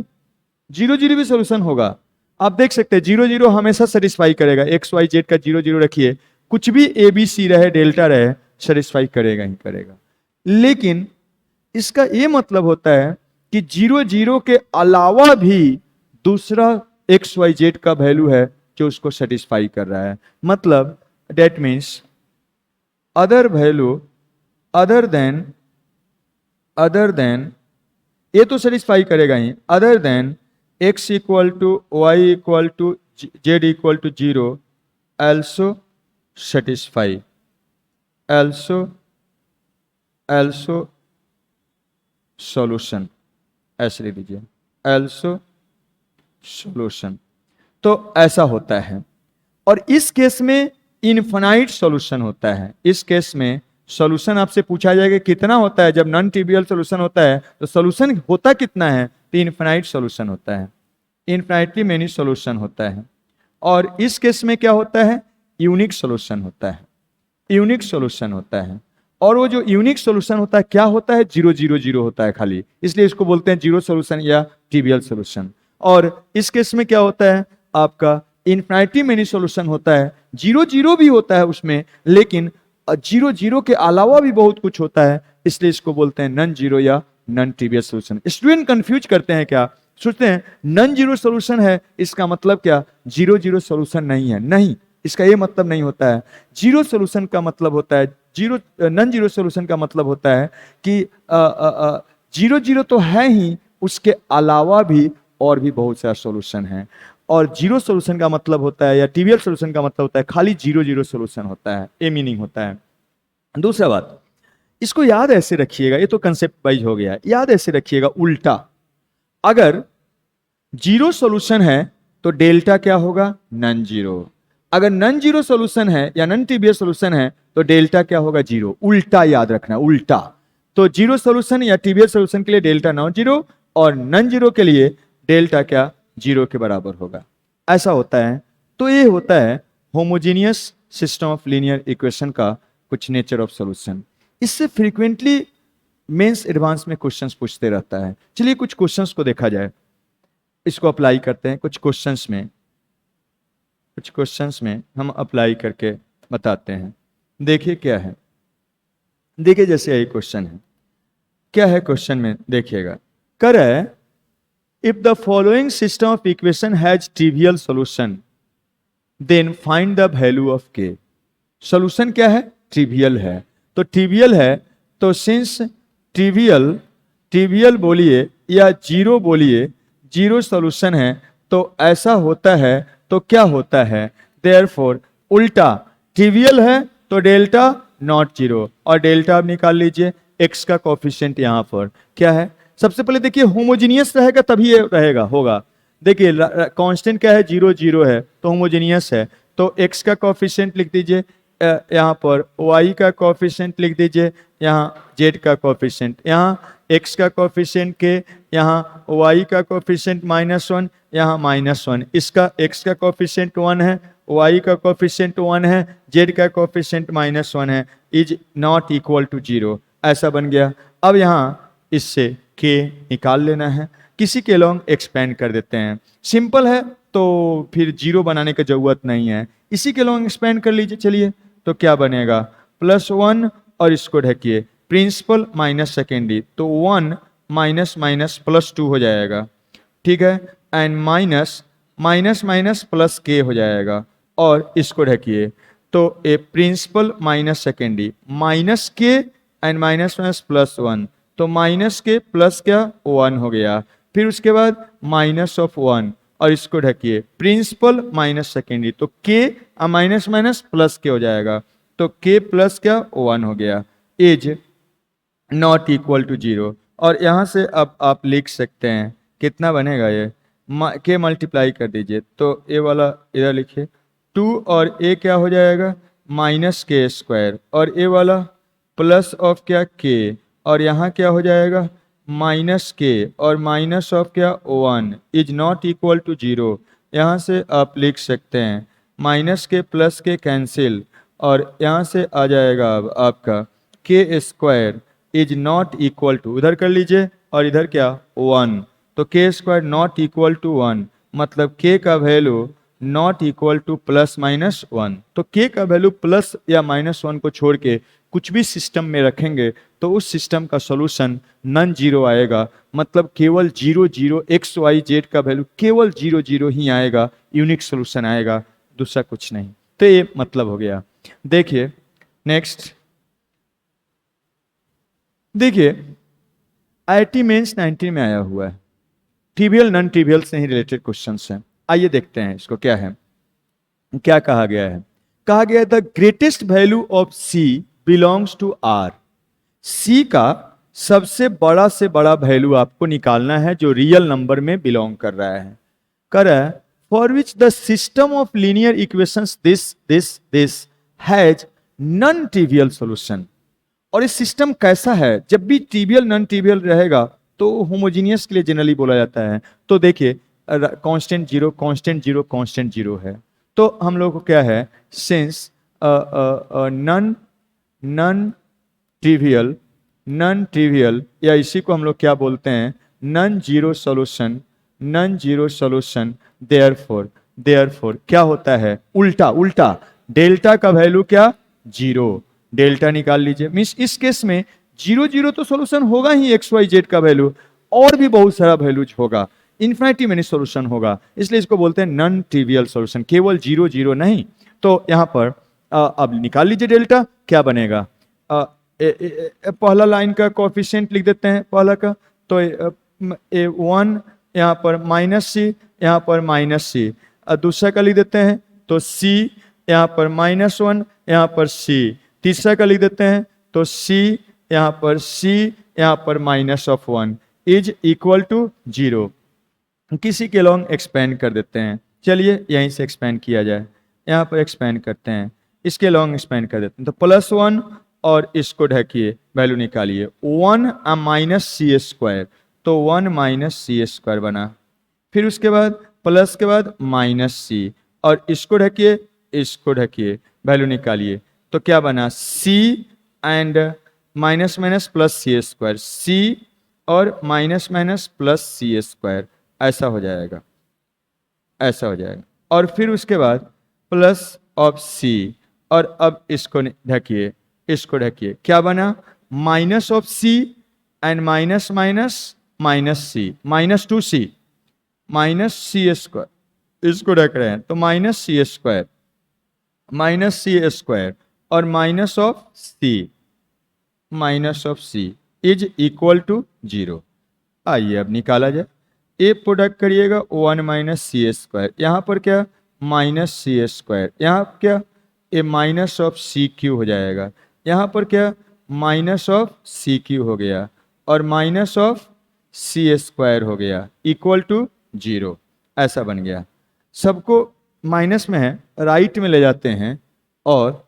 0 0 भी सॉल्यूशन होगा। आप देख सकते हैं 0 0 हमेशा सेटिस्फाई करेगा। एक्स वाई जेड का 0 0 रखिए, कुछ भी ए बी सी रहे, डेल्टा रहे, सेटिस्फाई करेगा ही करेगा। लेकिन इसका ये मतलब होता है कि 0 0 के अलावा भी दूसरा एक्स वाई जेड का वैल्यू है जो उसको सेटिस्फाई कर रहा है। मतलब that means other value other than ये तो सेटिस्फाई करेगा ही, other than x equal to Y equal to Z equal to 0 also satisfy, also solution, ऐसे लिख दीजिए also solution। तो ऐसा होता है, और इस केस में इनफाइनाइट सॉल्यूशन होता है। इस केस में सॉल्यूशन आपसे पूछा जाएगा कितना होता है, जब नॉन ट्रिवियल सॉल्यूशन होता है तो सॉल्यूशन होता कितना है, तो इनफाइनाइट सॉल्यूशन होता है, इनफाइनाइटली मेनी सॉल्यूशन होता है। और इस केस में क्या होता है, यूनिक सॉल्यूशन होता है, यूनिक सॉल्यूशन होता है। और वो जो यूनिक सॉल्यूशन होता है क्या होता है, 0 0 0 होता है खाली, इसलिए इसको बोलते हैं जीरो सॉल्यूशन या ट्रिवियल सॉल्यूशन। और इस केस में क्या होता है, आपका इनफिनिटी मेनी सॉल्यूशन होता है, 0 0 भी होता है उसमें, लेकिन 0 0 के अलावा भी बहुत कुछ होता है, इसलिए इसको बोलते हैं नॉन जीरो या non trivial solution. Student confuse करते हैं, क्या सोचते हैं नॉन जीरो सॉल्यूशन है इसका मतलब क्या 0 0 सॉल्यूशन नहीं है, नहीं, इसका ये मतलब नहीं होता है। जीरो सॉल्यूशन का मतलब होता है, नॉन जीरो सॉल्यूशन का मतलब होता है कि 0 0 तो है ही, उसके अलावा भी और भी बहुत सारा सॉल्यूशन है। और जीरो सॉल्यूशन का मतलब होता है, या ट्रिवियल सॉल्यूशन का मतलब होता है खाली 0 0 सॉल्यूशन होता है, ये मीनिंग होता है। दूसरा बात, इसको याद ऐसे रखिएगा, ये तो कंसेप्ट वाइज हो गया, याद ऐसे रखिएगा उल्टा, अगर जीरो सॉल्यूशन है तो डेल्टा क्या होगा, नॉन जीरो। अगर नॉन जीरो सॉल्यूशन है या नॉन ट्रिवियल सॉल्यूशन है तो डेल्टा क्या होगा, जीरो। उल्टा याद रखना, उल्टा। तो जीरो सॉल्यूशन या ट्रिवियल सॉल्यूशन के लिए डेल्टा नॉन जीरो, और नॉन जीरो के लिए डेल्टा क्या, जीरो के बराबर होगा। ऐसा होता है। तो ये होता है homogeneous system of linear equation का कुछ नेचर ऑफ सॉल्यूशन। इससे फ्रीक्वेंटली मेंस एडवांस में क्वेश्चंस पूछते रहता है। चलिए कुछ क्वेश्चंस को देखा जाए, इसको अप्लाई करते हैं कुछ क्वेश्चंस में हम अप्लाई करके बताते हैं। देखिए क्या है, देखिए जैसे यही क्वेश्चन है, क्या है क्वेश्चन में देखिएगा, कर है if the following system of equation has trivial solution then find the value of k. Solution क्या है, ट्रिवियल है। तो ट्रिवियल है तो सिंस ट्रिवियल बोलिए या जीरो बोलिए, जीरो सॉल्यूशन है, तो ऐसा होता है, तो क्या होता है, देयरफॉर उल्टा ट्रिवियल है तो डेल्टा नॉट जीरो, और डेल्टा आप निकाल लीजिए, एक्स का कोफिशिएंट यहां पर क्या है, सबसे पहले देखिए होमोजेनियस रहेगा तभी ये रहेगा होगा। देखिए कांस्टेंट क्या है, 0 0 है तो होमोजेनियस है, तो एक्स का कोफिशिएंट लिख दीजिए यहाँ पर, y का कोफिशिएंट लिख दीजिए यहाँ, z का कोफिशिएंट यहाँ, x का कोफिशिएंट के यहाँ, y का कोफिशिएंट -1 यहाँ -1, इसका x का कोफिशिएंट 1 है, y का कोफिशिएंट 1 है, z का कोफिशिएंट -1 है, इज नॉट इक्वल टू 0, ऐसा बन गया। अब यहाँ इससे k निकाल लेना है, किसी के लॉन्ग एक्सपेंड कर देते हैं, सिंपल है तो फिर 0 बनाने की जरूरत नहीं है, इसी के लॉन्ग एक्सपेंड कर लीजिए। चलिए तो क्या बनेगा, +1 और इसको ढकिए, प्रिंसिपल माइनस सेकेंडरी, तो 1 माइनस माइनस +2 हो जाएगा, ठीक है, and minus minus minus plus के हो जाएगा, और इसको ढकिए, तो ए प्रिंसिपल माइनस सेकेंडरी, माइनस के एंड माइनस माइनस +1, तो माइनस के प्लस क्या 1 हो गया, फिर उसके बाद माइनस ऑफ 1 और इसको ढकिए, प्रिंसिपल माइनस सेकेंडरी, तो के माइनस माइनस प्लस के हो जाएगा, तो के प्लस क्या 1 हो गया, इज नॉट इक्वल टू 0। और यहाँ से अब आप लिख सकते हैं कितना बनेगा, ये के मल्टीप्लाई कर दीजिए, तो ए वाला इधर लिखिए 2 और ए क्या हो जाएगा -k², और ए वाला प्लस ऑफ क्या के, और यहाँ क्या हो जाएगा -k और माइनस ऑफ क्या 1 इज नॉट इक्वल टू 0। यहाँ से आप लिख सकते हैं -k प्लस के कैंसिल, और यहाँ से आ जाएगा अब आपका k² is not equal to, उधर कर लीजिए और इधर क्या 1, तो k² नॉट इक्वल टू 1, मतलब k का वैल्यू नॉट इक्वल टू +-1। तो k का वैल्यू प्लस या -1 को छोड़ के कुछ भी सिस्टम में रखेंगे तो उस सिस्टम का सॉल्यूशन नॉन जीरो आएगा, मतलब केवल 0 0 x y z का वैल्यू केवल 0 0 ही आएगा, यूनिक सॉल्यूशन आएगा, दूसरा कुछ नहीं। तो ये मतलब हो गया। देखिए नेक्स्ट, देखिए आईआईटी मेंस 19 में आया हुआ है, ट्रिवियल नॉन ट्रिवियल से ही रिलेटेड क्वेश्चंस हैं। आइए देखते हैं इसको क्या है, क्या कहा गया है। कहा गया the greatest value of C belongs to R. C का सबसे बड़ा से बड़ा वैल्यू आपको निकालना है जो रियल नंबर में बिलोंग कर रहा है। कर रहा है for which the system of linear equations this has non trivial solution. और ये सिस्टम कैसा है, जब भी ट्रिवियल नॉन ट्रिवियल रहेगा तो होमोजीनियस के लिए जनरली बोला जाता है। तो देखिए constant zero constant zero constant zero है, तो हम लोग को क्या है, since non non trivial non trivial, या इसी को हम लोग क्या बोलते हैं, non zero solution, non zero solution, therefore क्या होता है, उल्टा उल्टा, डेल्टा का वैल्यू क्या, जीरो, डेल्टा निकाल लीजिए। मीन्स इस केस में जीरो जीरो तो सॉल्यूशन होगा ही, एक्स वाई जेड का वैल्यू, और भी बहुत सारा वैल्यूज होगा, इन्फिनिटी मेनी सॉल्यूशन होगा, इसलिए इसको बोलते हैं नॉन ट्रिवियल सॉल्यूशन, केवल जीरो जीरो नहीं। तो यहाँ पर अब निकाल लीजिए डेल्टा, क्या बनेगा, पहला लाइन का कोएफिशिएंट लिख देते हैं पहला का, तो वन यहाँ पर माइनस सी, यहाँ पर माइनस सी, दूसरा का लिख देते हैं तो सी, यहाँ पर माइनस वन, यहाँ पर सी, तीसरा का लिख देते हैं तो सी, यहाँ पर सी, यहाँ पर minus of one is equal to zero. किसी के लॉन्ग एक्सपेंड कर देते हैं, चलिए यहीं से एक्सपेंड किया जाए, यहाँ पर एक्सपेंड करते हैं, इसके लॉन्ग एक्सपेंड कर देते हैं, तो प्लस वन और इसको ढकिए, वैल्यू निकालिए, वन माइनस सी स्क्वायर, तो वन माइनस सी स्क्वायर बना, फिर उसके बाद प्लस के बाद माइनस सी, और इसको ढकिए, इसको ढकिए, वैल्यू निकालिए, तो क्या बना, C and minus minus plus C square, C और minus minus plus C square, ऐसा हो जाएगा, ऐसा हो जाएगा, और फिर उसके बाद प्लस ऑफ सी, और अब इसको ढकिए, इसको ढकिए, क्या बना, minus of c and minus minus minus c, minus two c, minus c square, इसको ढक रहे हैं तो minus c square, minus c square और minus of c, minus of c is equal to zero. आइए अब निकाला जाए, ए प्रोडक्ट करिएगा वन माइनस सी स्क्वायर, यहाँ पर क्या माइनस सी स्क्वायर, यहाँ क्या a minus of c q हो जाएगा, यहाँ पर क्या माइनस ऑफ सी क्यू हो गया, और माइनस ऑफ सी स्क्वायर हो गया, इक्वल टू जीरो, ऐसा बन गया। सबको माइनस में है, राइट में ले जाते हैं और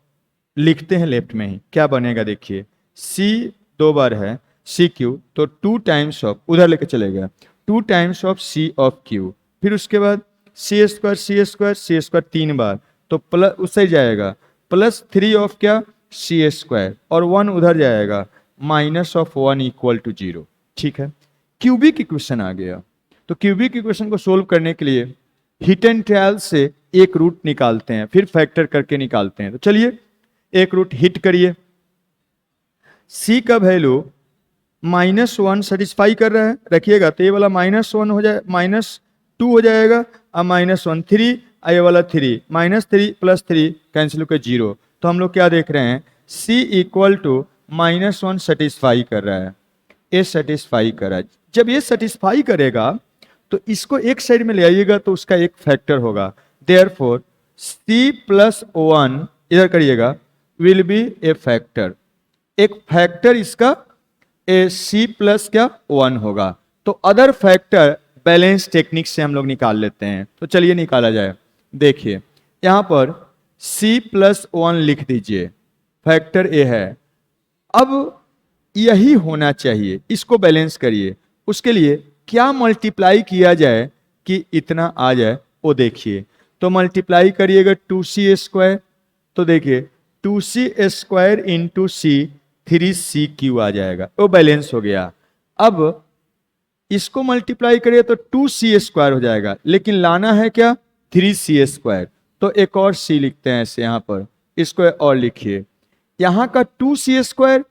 लिखते हैं लेफ्ट में ही, क्या बनेगा देखिए, सी दो बार है सी क्यू, तो टू टाइम्स ऑफ, उधर लेके चलेगा, two times of c of q, फिर उसके बाद c square c square c square तीन बार, तो प्लस उससे जाएगा प्लस थ्री ऑफ क्या सी स्क्वायर, और वन उधर जाएगा, minus of one equal to zero. ठीक है, क्यूबिक इक्वेशन आ गया। तो क्यूबिक इक्वेशन को सोल्व करने के लिए हिट एंड ट्रायल से एक रूट निकालते हैं, फिर फैक्टर करके निकालते हैं। तो चलिए एक रूट हिट करिए, सी का वैल्यू माइनस वन सेटिस्फाई कर रहा है, रखिएगा तो ये वाला माइनस वन हो जाए, माइनस टू हो जाएगा, और माइनस वन थ्री, ये वाला three, minus three plus three cancel होकर जीरो। तो हम लोग क्या देख रहे हैं, C equal to minus one satisfy कर रहा है, ए सेटिस्फाई कर रहा है। जब ये सेटिस्फाई करेगा तो इसको एक साइड में ले आइएगा तो उसका एक फैक्टर होगा, देयरफॉर सी प्लस वन इधर करिएगा विल बी ए फैक्टर, एक फैक्टर इसका ए सी प्लस क्या वन होगा। तो अदर फैक्टर बैलेंस टेक्निक से हम लोग निकाल लेते हैं, तो चलिए निकाला जाए। देखिए यहाँ पर सी प्लस वन लिख दीजिए, फैक्टर ए है, अब यही होना चाहिए, इसको बैलेंस करिए। उसके लिए क्या मल्टीप्लाई किया जाए कि इतना आ जाए, वो देखिए, तो मल्टीप्लाई करिएगा टू सी स्क्वायर, तो देखिए two C square into C, three C cube आ जाएगा, वो बैलेंस हो गया। अब इसको मल्टीप्लाई करिए तो टू सी स्क्वायर हो जाएगा, लेकिन लाना है क्या थ्री सी स्क्वायर, तो एक और सी लिखते हैं ऐसे, यहाँ पर इसको और लिखिए, यहाँ का टू सी स्क्वायर,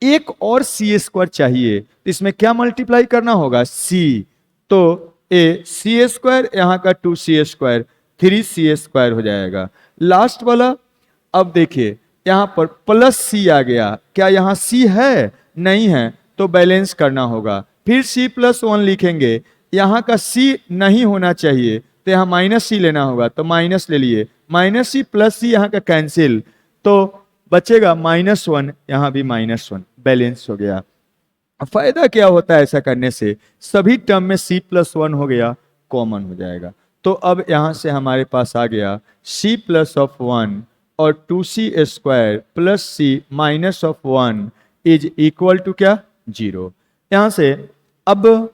एक और सी स्क्वायर चाहिए, तो इसमें क्या मल्टीप्लाई करना होगा सी, तो ए सी स्क्वायर, यहाँ का टू सी स्क्वायर, 3c² हो जाएगा। लास्ट वाला, अब देखिए यहाँ पर प्लस सी आ गया, क्या यहाँ सी है? नहीं है, तो बैलेंस करना होगा। फिर c+1 लिखेंगे, यहाँ का c नहीं होना चाहिए तो यहाँ माइनस सी लेना होगा, तो माइनस ले लिए, माइनस सी प्लस सी यहाँ का कैंसिल, तो बचेगा -1, यहाँ भी -1, बैलेंस हो गया। फायदा क्या होता है ऐसा करने से? सभी टर्म में c+1 हो गया, कॉमन हो जाएगा। तो अब यहां से हमारे पास आ गया c+1 और 2c² plus c -1 is equal to क्या? 0। यहां से अब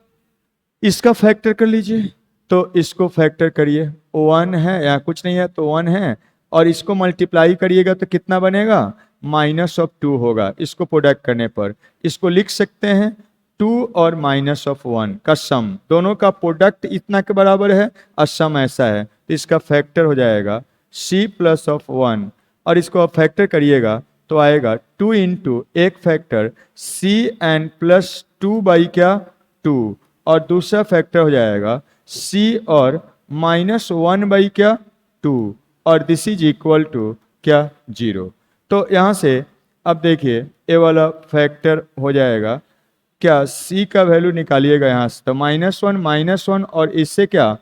इसका फैक्टर कर लीजिए, तो इसको फैक्टर करिए, 1 है, यहाँ कुछ नहीं है तो 1 है, और इसको मल्टीप्लाई करिएगा तो कितना बनेगा? -2 होगा। इसको प्रोडक्ट करने पर इसको लिख सकते हैं 2 और -1 का सम, दोनों का प्रोडक्ट इतना के बराबर है और सम ऐसा है, तो इसका फैक्टर हो जाएगा c+1, और इसको आप फैक्टर करिएगा तो आएगा 2 इंटू एक फैक्टर cn प्लस 2 बाई क्या? 2, और दूसरा फैक्टर हो जाएगा c और -1 बाई क्या? 2, और दिस इज इक्वल टू क्या? 0। तो यहाँ से अब देखिए ये वाला फैक्टर हो जाएगा क्या? c का वैल्यू निकालिएगा यहाँ से, तो -1 और इससे क्या?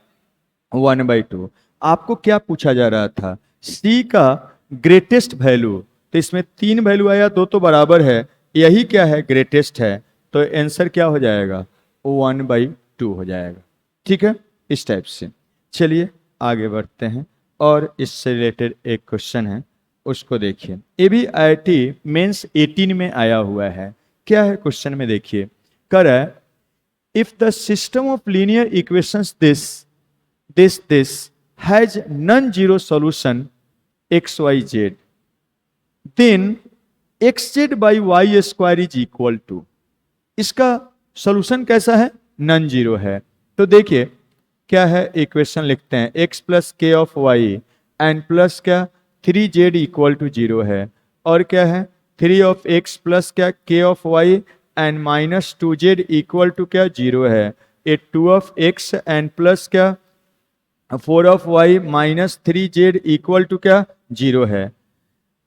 1/2। आपको क्या पूछा जा रहा था? c का ग्रेटेस्ट वैल्यू, तो इसमें 3 वैल्यू आया, 2 तो बराबर है, यही क्या है? ग्रेटेस्ट है, तो आंसर क्या हो जाएगा? 1/2 हो जाएगा। ठीक है, इस टाइप से। चलिए आगे बढ़ते हैं, और इससे रिलेटेड एक क्वेश्चन है, उसको देखिए। ये भी IIT मेंस 18 में आया हुआ है। क्या है क्वेश्चन में? देखिए कर है, if the system of linear equations this has non zero solution xyz, then xz/y² is equal to, इसका सॉल्यूशन कैसा है? नॉन जीरो है। तो देखिए क्या है, इक्वेशन लिखते हैं, x plus k of y and plus क्या? 3z इक्वल टू 0 है, और क्या है? 3 ऑफ x प्लस क्या? k of y and -2z equal to क्या? 0 है। ये 2 ऑफ x एंड प्लस क्या? 4 of y minus 3z equal to क्या? 0 है।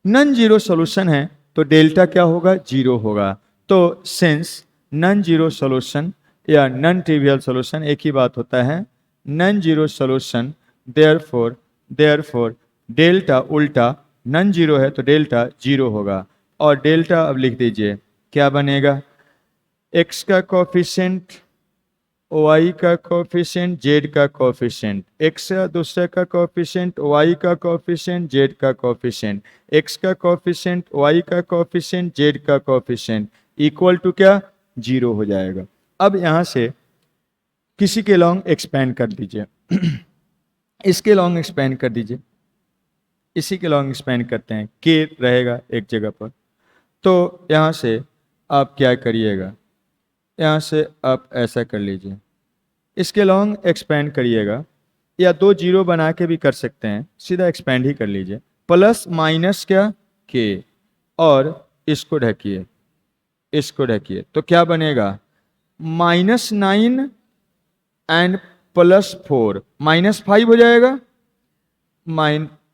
नॉन जीरो सॉल्यूशन है, तो डेल्टा क्या होगा? 0 होगा। तो सिंस नॉन जीरो सॉल्यूशन या नॉन ट्रिवियल सॉल्यूशन एक ही बात होता है, non zero solution, therefore delta उल्टा नॉन जीरो है तो डेल्टा 0 होगा। और डेल्टा अब लिख दीजिए, क्या बनेगा? x का कोफिशिएंट, y का कोफिशिएंट, z का कोफिशिएंट, x का दूसरे का कोफिशिएंट, y का कोफिशिएंट, z का कोफिशिएंट, x का कोफिशिएंट, y का कोफिशिएंट, z का कोफिशिएंट इक्वल टू क्या? 0 हो जाएगा। अब यहां से किसी के लॉन्ग एक्सपेंड कर दीजिए, इसके लॉन्ग एक्सपेंड कर दीजिए, इसी के लॉन्ग एक्सपेंड करते हैं, k रहेगा एक जगह पर। तो यहाँ से आप क्या करिएगा, यहाँ से आप ऐसा कर लीजिए, इसके लॉन्ग एक्सपेंड करिएगा, या 2 जीरो बना के भी कर सकते हैं, सीधा एक्सपेंड ही कर लीजिए, प्लस माइनस क्या? k, और इसको ढकिए, इसको ढकिए, तो क्या बनेगा? -9 एंड +4 -5 हो जाएगा,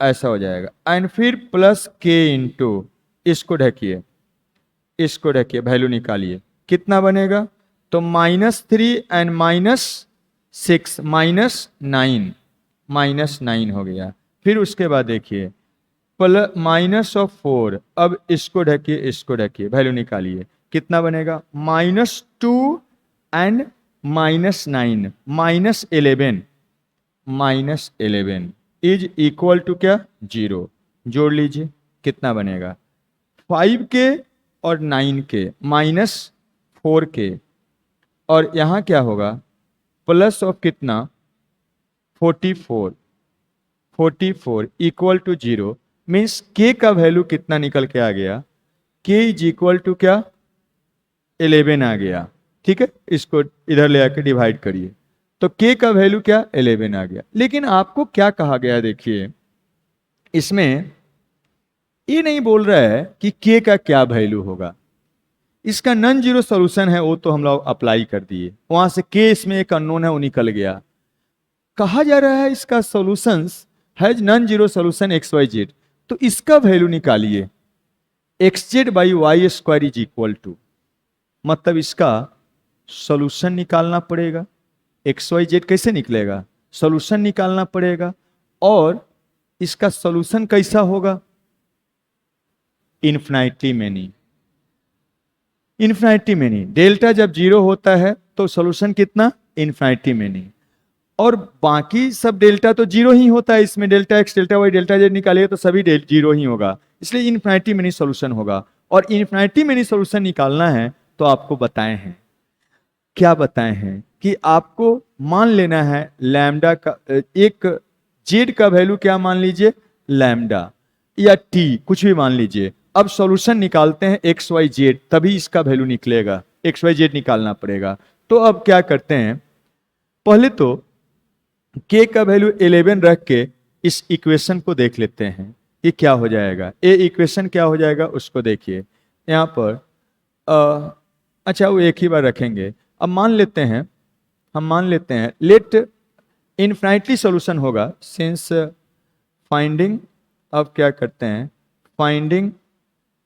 ऐसा हो जाएगा, एंड फिर प्लस k इंटू, इसको ढकिए, इसको ढकिए, वैल्यू निकालिए, कितना बनेगा? तो -3 एंड -6 -9 हो गया। फिर उसके बाद देखिए -4, अब इसको ढकिए, इसको ढकिए, वैल्यू निकालिए, कितना बनेगा? -2 एंड -9 -11 इज इक्वल टू क्या? 0। जोड़ लीजिए, कितना बनेगा? 5k और 9k -4k, और यहाँ क्या होगा? प्लस ऑफ कितना? 44 इक्वल टू 0, मीन्स k का वैल्यू कितना निकल के आ गया? k इज इक्वल टू क्या? 11 आ गया। ठीक है, इसको इधर ले आके डिवाइड करिए, तो k का वैल्यू क्या? 11 आ गया। लेकिन आपको क्या कहा गया? देखिए इसमें ये नहीं बोल रहा है कि k का क्या वैल्यू होगा, इसका नॉन जीरो सॉल्यूशन है, वो तो हम लोग अप्लाई कर दिए, वहां से k इसमें एक अननोन है, वो निकल गया। कहा जा रहा है इसका solutions has non zero solution x Y z, तो इसका वैल्यू निकालिए x z by y square is equal to, मतलब इसका सॉल्यूशन निकालना पड़ेगा। एक्स वाई जेड कैसे निकलेगा, सॉल्यूशन निकालना पड़ेगा। और इसका सॉल्यूशन कैसा होगा, infinity many, infinity many. Delta जब जीरो होता है तो सॉल्यूशन कितना, इन्फिनिटी मेनी। और बाकी सब डेल्टा तो जीरो ही होता है, इसमें delta x delta Y delta z निकालिए तो सभी जीरो ही होगा, इसलिए इन्फिनिटी मेनी सॉल्यूशन होगा। और इन्फिनिटी मेनी सॉल्यूशन निकालना है तो आपको बताए हैं, क्या बताए हैं कि आपको मान लेना है लैम्डा का एक जेड का वैल्यू क्या मान लीजिए, लैम्डा या टी कुछ भी मान लीजिए। अब सॉल्यूशन निकालते हैं एक्स वाई जेड, तभी इसका वैल्यू निकलेगा, एक्स वाई जेड निकालना पड़ेगा। तो अब क्या करते हैं, पहले तो k का वैल्यू 11 रख के इस इक्वेशन को देख लेते हैं ये क्या हो जाएगा। ए इक्वेशन क्या हो जाएगा उसको देखिए यहाँ पर। अच्छा वो एक ही बार रखेंगे। अब मान लेते हैं, हम मान लेते हैं लेट इनफाइनाइटली सॉल्यूशन होगा सिंस फाइंडिंग, अब क्या करते हैं finding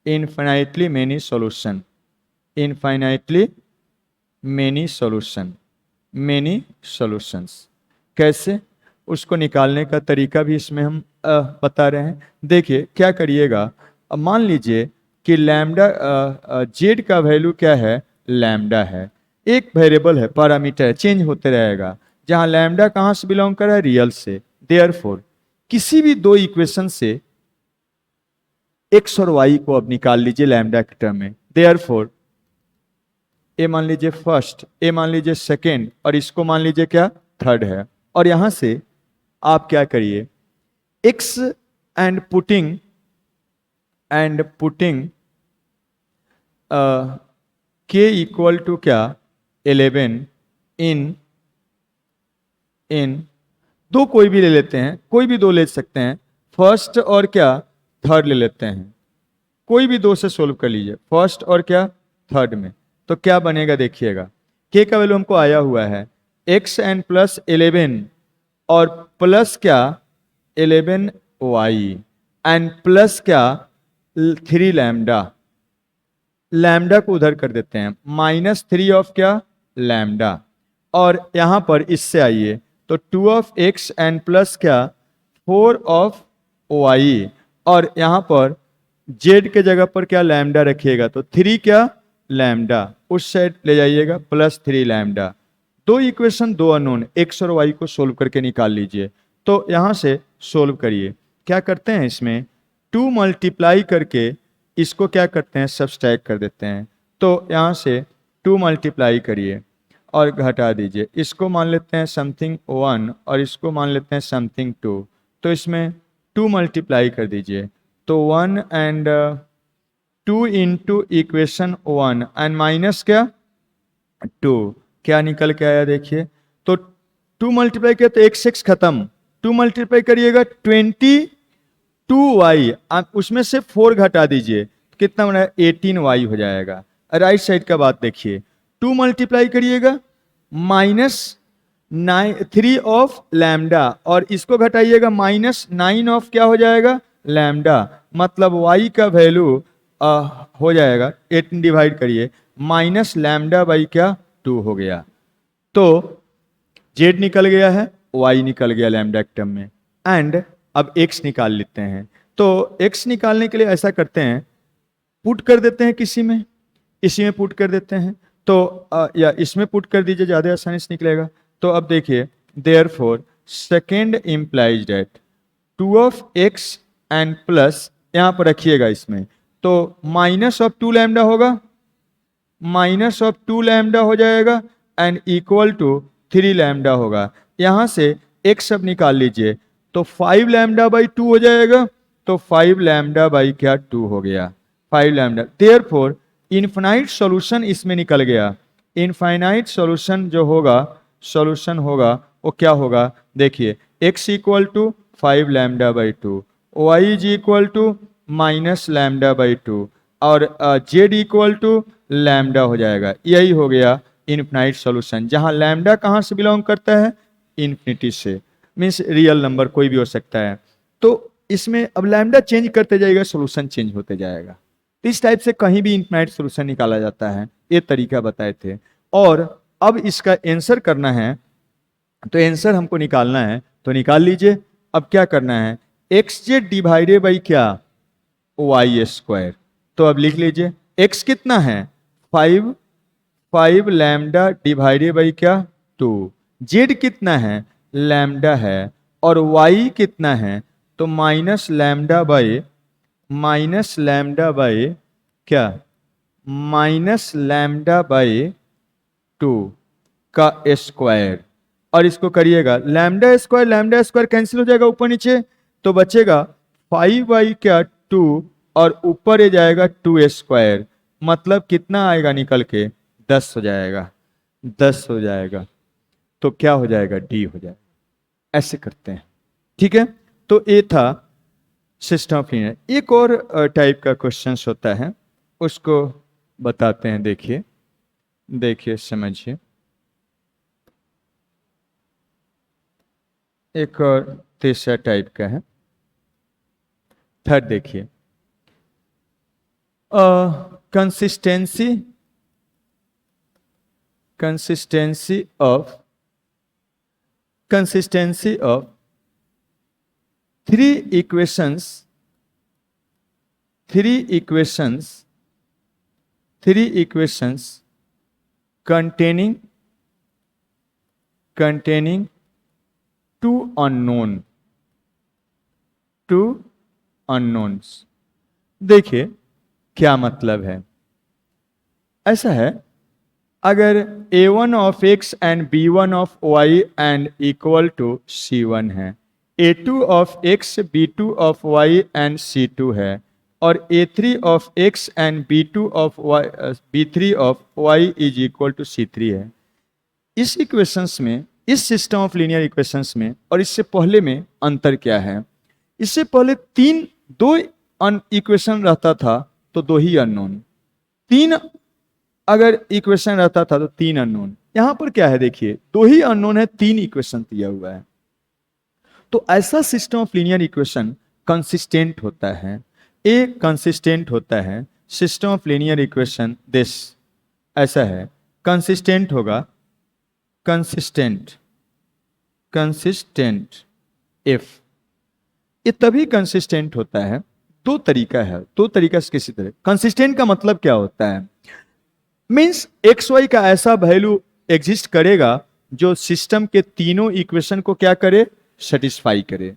infinitely many solution, infinitely many solution, many solutions कैसे, उसको निकालने का तरीका भी इसमें हम बता रहे हैं। देखिए क्या करिएगा, अब मान लीजिए कि लैम्डा जेड का वैल्यू क्या है, लैम्डा है, एक वेरिएबल है, पैरामीटर है, चेंज होते रहेगा। जहां लैम्डा कहां से बिलोंग कर रहा है, रियल से। देयरफॉर किसी भी दो इक्वेशन से एक्स और वाई को अब निकाल लीजिए लैम्डा के टर्म में। देयरफॉर ए मान लीजिए फर्स्ट, ए मान लीजिए सेकेंड, और इसको मान लीजिए क्या, थर्ड है। और यहां से आप क्या करिए, x and putting k equal to क्या, 11 इन दो कोई भी ले लेते हैं, कोई भी दो ले सकते हैं, फर्स्ट और क्या थर्ड ले लेते हैं, कोई भी दो से सोल्व कर लीजिए, फर्स्ट और क्या थर्ड में। तो क्या बनेगा देखिएगा, k का वैल्यू हमको आया हुआ है x एन प्लस 11 और प्लस क्या 11y एंड प्लस क्या 3 लैम्डा, लैम्डा को उधर कर देते हैं, -3 ऑफ क्या लैम्डा। और यहां पर इससे आइए तो 2 ऑफ x एंड प्लस क्या 4 ऑफ y, और यहां पर z के जगह पर क्या लैम्डा रखिएगा तो 3 क्या लैम्डा, उस साइड ले जाइएगा प्लस 3 लैम्डा। दो इक्वेशन दो अननोन x और y को सोल्व करके निकाल लीजिए। तो यहां से सोल्व करिए, क्या करते हैं इसमें 2 मल्टीप्लाई करके इसको क्या करते हैं सब्सट्रैक्ट कर देते हैं। तो यहां से 2 मल्टीप्लाई करिए और घटा दीजिए, इसको मान लेते हैं समथिंग 1 और इसको मान लेते हैं समथिंग 2। तो इसमें 2 मल्टीप्लाई कर दीजिए, तो 1 and 2 into equation 1 and minus क्या 2, क्या निकल के आया देखिए। तो 2 मल्टीप्लाई किया तो x खत्म, 2 मल्टीप्लाई करिएगा 22y, आप उसमें से 4 घटा दीजिए, कितना बना 18y हो जाएगा। राइट साइड का बात देखिए, 2 मल्टीप्लाई करिएगा -3 ऑफ लैम्डा और इसको घटाइएगा -9 ऑफ क्या हो जाएगा लैम्डा, मतलब y का वैल्यू हो जाएगा 18 डिवाइड करिए माइनस लैम्डा बाई क्या 2 हो गया। तो z निकल गया है, y निकल गया लैम्डा के टर्म में, एंड अब x निकाल लेते हैं। तो x निकालने के लिए ऐसा करते हैं, पुट कर देते हैं किसी में, इसी में पुट कर देते हैं। तो या इसमें पुट कर दीजिए, ज़्यादा आसानी से निकलेगा। तो अब देखिए therefore second implies date 2 of x and plus यहाँ पर रखिएगा इसमें, तो माइनस ऑफ 2 लैम्डा होगा, माइनस ऑफ 2 लैम्डा हो जाएगा एंड इक्वल टू 3 लैम्डा होगा। यहाँ से x अब निकाल लीजिए, तो 5 लैम्डा बाई 2 हो जाएगा, तो 5 लैम्डा बाई क्या 2 हो गया, 5 लैम्डा। देयरफॉर इनफाइनाइट सॉल्यूशन इसमें निकल गया। इनफाइनाइट सॉल्यूशन जो होगा, सॉल्यूशन होगा वो क्या होगा देखिए, x equal to 5 lambda by 2, y is equal to minus lambda by 2 और z इक्वल टू लैम्डा हो जाएगा। यही हो गया इनफिनाइट सॉल्यूशन, जहां लैम्डा कहां से बिलोंग करता है, इन्फिनिटी से। मीन्स रियल नंबर कोई भी हो सकता है। तो इसमें अब लैम्डा चेंज करते जाएगा, सोल्यूशन चेंज होते जाएगा। तो इस टाइप से कहीं भी इनफाइनाइट सोल्यूशन निकाला जाता है, ये तरीका बताए थे। और अब इसका आंसर करना है, तो आंसर हमको निकालना है, तो निकाल लीजिए। अब क्या करना है, एक्स जेड डिवाइडेड बाई क्या, वाई स्क्वायर। तो अब लिख लीजिए एक्स कितना है 5, 5 लैम्डा डिवाइडेड बाई क्या 2, जेड कितना है लैम्डा है, और वाई कितना है तो minus lambda by, minus lambda by क्या, माइनस लैम्डा बाई 2 का स्क्वायर। और इसको करिएगा लैम्डा स्क्वायर कैंसिल हो जाएगा ऊपर नीचे, तो बचेगा 5/2 और ऊपर ये जाएगा 2 स्क्वायर, मतलब कितना आएगा निकल के 10 हो जाएगा, 10 हो जाएगा। तो क्या हो जाएगा, डी हो जाएगा। ऐसे करते हैं, ठीक है। तो ये था सिस्टम ऑफ लीनियर। एक और टाइप का क्वेश्चन होता है, उसको बताते हैं। देखिए देखिए समझिए, एक और तीसरा टाइप का है, थर्ड देखिए। Consistency, consistency of three equations containing two unknowns। देखिए क्या मतलब है, ऐसा है, अगर a1 of x and b1 of y and equal to c1 है, a2 of x b2 of y and c2 है, और a3 of x and b2 of y b3 of y is equal to c3 है। इस इक्वेशंस में, इस सिस्टम ऑफ लीनियर इक्वेशंस में और इससे पहले में अंतर क्या है? इससे पहले दो इक्वेशन रहता था तो दो ही अननोन, तीन अगर इक्वेशन रहता था तो तीन अननोन। यहां पर क्या है, देखिए दो ही अननोन है, तीन इक्वेशन दिया हुआ है। तो ऐसा system of linear equation consistent होता है, ए कंसिस्टेंट होता है। System of linear equation this ऐसा है, कंसिस्टेंट होगा, कंसिस्टेंट इफ, ये तभी कंसिस्टेंट होता है। दो तरीका है, दो तरीका से किसी तरह। कंसिस्टेंट का मतलब क्या होता है, मीन्स एक्स वाई का ऐसा वैल्यू एग्जिस्ट करेगा जो सिस्टम के तीनों इक्वेशन को क्या करे, सेटिस्फाई करे।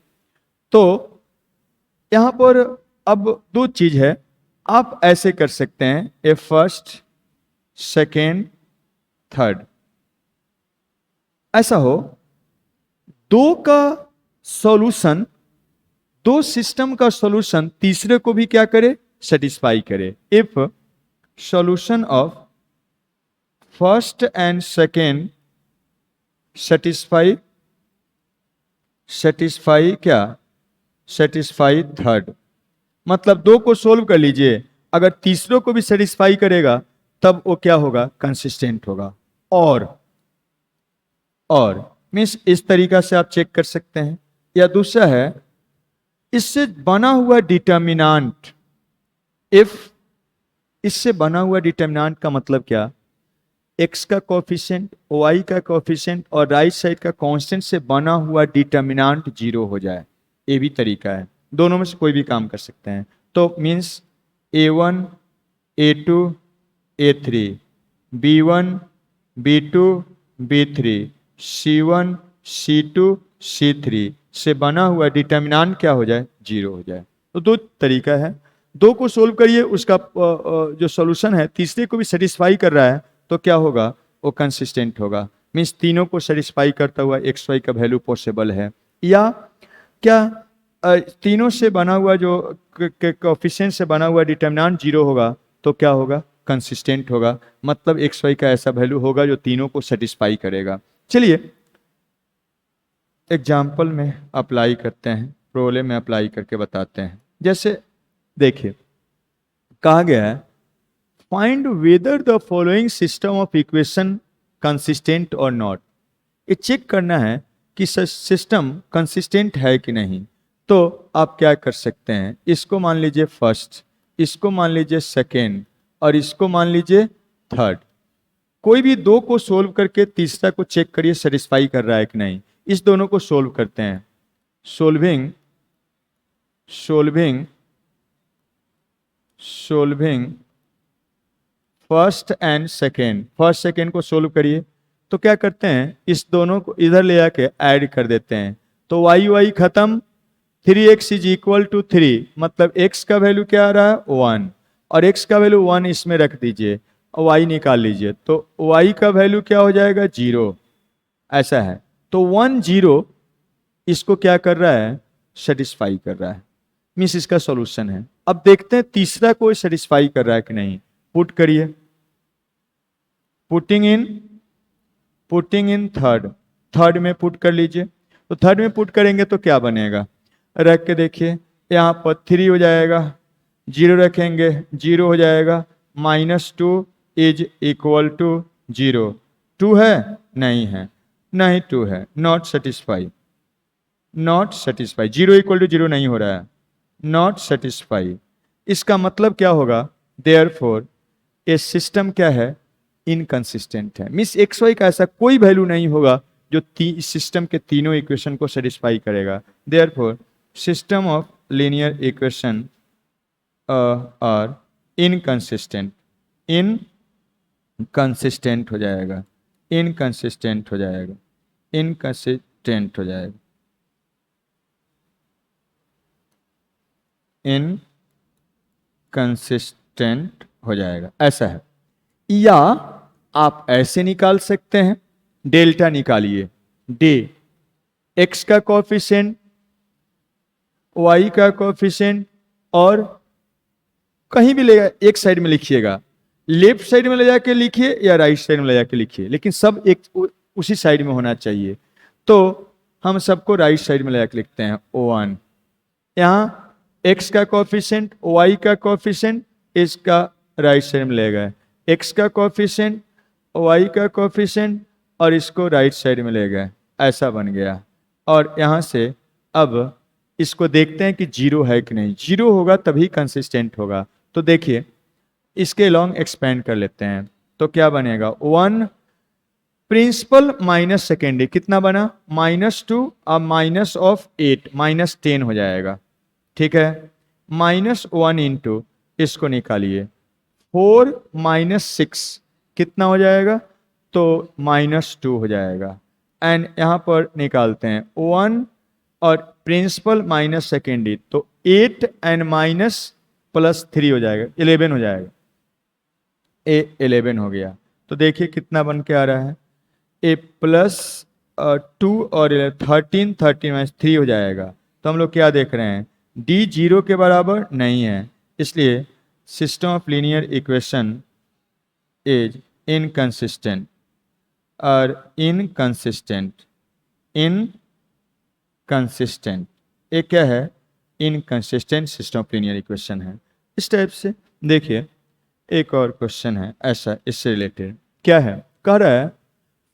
तो यहां पर अब दो चीज है, आप ऐसे कर सकते हैं, ए फर्स्ट सेकेंड थर्ड, ऐसा हो, दो का सॉल्यूशन, दो सिस्टम का सॉल्यूशन तीसरे को भी क्या करे, सेटिस्फाई करे। If solution of first and second satisfy क्या, सेटिस्फाई थर्ड, मतलब दो को सोल्व कर लीजिए, अगर तीसरों को भी सेटिस्फाई करेगा तब वो क्या होगा, कंसिस्टेंट होगा। और मीन्स इस तरीका से आप चेक कर सकते हैं। या दूसरा है, इससे बना हुआ डिटर्मिनेंट, इफ इससे बना हुआ डिटर्मिनेंट का मतलब क्या, x का कोफिशिएंट, y का कोफिशिएंट और राइट साइड का कांस्टेंट से बना हुआ डिटर्मिनेंट जीरो हो जाए, ये भी तरीका है। दोनों में से कोई भी काम कर सकते हैं। तो means a1 a2 a3, b1 b2 b3, c1 c2 c3 से बना हुआ डिटर्मिनेंट क्या हो जाए, जीरो हो जाए। तो दो तरीका है, दो को सोल्व करिए, उसका जो सॉल्यूशन है तीसरे को भी सेटिस्फाई कर रहा है तो क्या होगा, वो कंसिस्टेंट होगा। मीन्स तीनों को सेटिस्फाई करता हुआ एक्स वाई का वैल्यू पॉसिबल है। या क्या तीनों से बना हुआ जो कोएफिशिएंट से बना हुआ डिटर्मिनेंट जीरो होगा तो क्या होगा, कंसिस्टेंट होगा, मतलब एक्स वाई का ऐसा वैल्यू होगा जो तीनों को सेटिस्फाई करेगा। चलिए एग्जाम्पल में अप्लाई करते हैं, प्रॉब्लम में अप्लाई करके बताते हैं। जैसे देखिए कहा गया है, find whether the following system of equation consistent और नॉट। ये चेक करना है कि सिस्टम कंसिस्टेंट है कि नहीं, तो आप क्या कर सकते हैं, इसको मान लीजिए फर्स्ट, इसको मान लीजिए सेकेंड और इसको मान लीजिए थर्ड। कोई भी दो को सोल्व करके तीसरा को चेक करिए सेटिस्फाई कर रहा है कि नहीं। इस दोनों को सोल्व करते हैं। Solving solving solving first and second, first second को सोल्व करिए। तो क्या करते हैं, इस दोनों को इधर ले जाके ऐड कर देते हैं। तो वाई वाई खत्म, 3x इज इक्वल टू 3, मतलब x का वैल्यू क्या आ रहा है 1, और x का वैल्यू 1 इसमें रख दीजिए और y निकाल लीजिए। तो y का वैल्यू क्या हो जाएगा 0, ऐसा है। तो 1 0 इसको क्या कर रहा है, सेटिस्फाई कर रहा है, मीन्स इसका सॉल्यूशन है। अब देखते हैं तीसरा कोई सेटिस्फाई कर रहा है कि नहीं। पुट करिए, पुटिंग इन थर्ड में पुट कर लीजिए। तो थर्ड में पुट करेंगे तो क्या बनेगा, रख के देखिए, यहाँ पर 3 हो जाएगा, 0 रखेंगे 0 हो जाएगा, -2 इज इक्वल टू 0। 2 है, नहीं है, नहीं 2 है, नॉट सेटिस्फाई, 0 इक्वल टू 0 नहीं हो रहा है, नॉट सेटिस्फाई। इसका मतलब क्या होगा, देयरफॉर ये सिस्टम क्या है, इनकंसिस्टेंट है। मीन्स एक्स वाई का ऐसा कोई वैल्यू नहीं होगा जो इस सिस्टम के तीनों इक्वेशन को सेटिस्फाई करेगा। Therefore system of linear equation are inconsistent, inconsistent हो जाएगा, इनकंसिस्टेंट हो जाएगा, इनकंसिस्टेंट हो जाएगा, इनकंसिस्टेंट हो जाएगा, ऐसा है। या आप ऐसे निकाल सकते हैं, डेल्टा निकालिए, डे एक्स का कोएफिशिएंट, वाई का कोएफिशिएंट, और कहीं भी ले एक साइड में लिखिएगा, लेफ्ट साइड में ले जाके लिखिए या राइट साइड में ले जाके लिखिए, लेकिन सब एक उसी साइड में होना चाहिए। तो हम सबको राइट साइड में ले जाके लिखते हैं O1। यहाँ x का कोएफिशिएंट, y का कोएफिशिएंट, इसका राइट साइड में ले गए, x का कोएफिशिएंट, y का कोएफिशिएंट, और इसको राइट साइड में ले गए, ऐसा बन गया। और यहाँ से अब इसको देखते हैं कि 0 है कि नहीं। 0 होगा तभी कंसिस्टेंट होगा। तो देखिए इसके लॉन्ग एक्सपेंड कर लेते हैं, तो क्या बनेगा, 1 प्रिंसिपल माइनस सेकेंडरी कितना बना, -2 अब माइनस ऑफ 8 -10 हो जाएगा, ठीक है। -1 इंटू इसको निकालिए, 4 -6 कितना हो जाएगा, तो -2 हो जाएगा। एंड यहाँ पर निकालते हैं 1 और प्रिंसिपल माइनस सेकेंडरी, तो 8 एंड माइनस प्लस 3 हो जाएगा, 11 हो जाएगा, 11 हो गया। तो देखिए कितना बन के आ रहा है, ए प्लस 2 और 13 -3 हो जाएगा। तो हम लोग क्या देख रहे हैं, डी 0 के बराबर नहीं है, इसलिए system of linear equation is inconsistent, और इनकंसिस्टेंट ये क्या है, inconsistent system of linear equation है। इस टाइप से देखिए एक और क्वेश्चन है ऐसा, इससे रिलेटेड क्या है, कह रहा है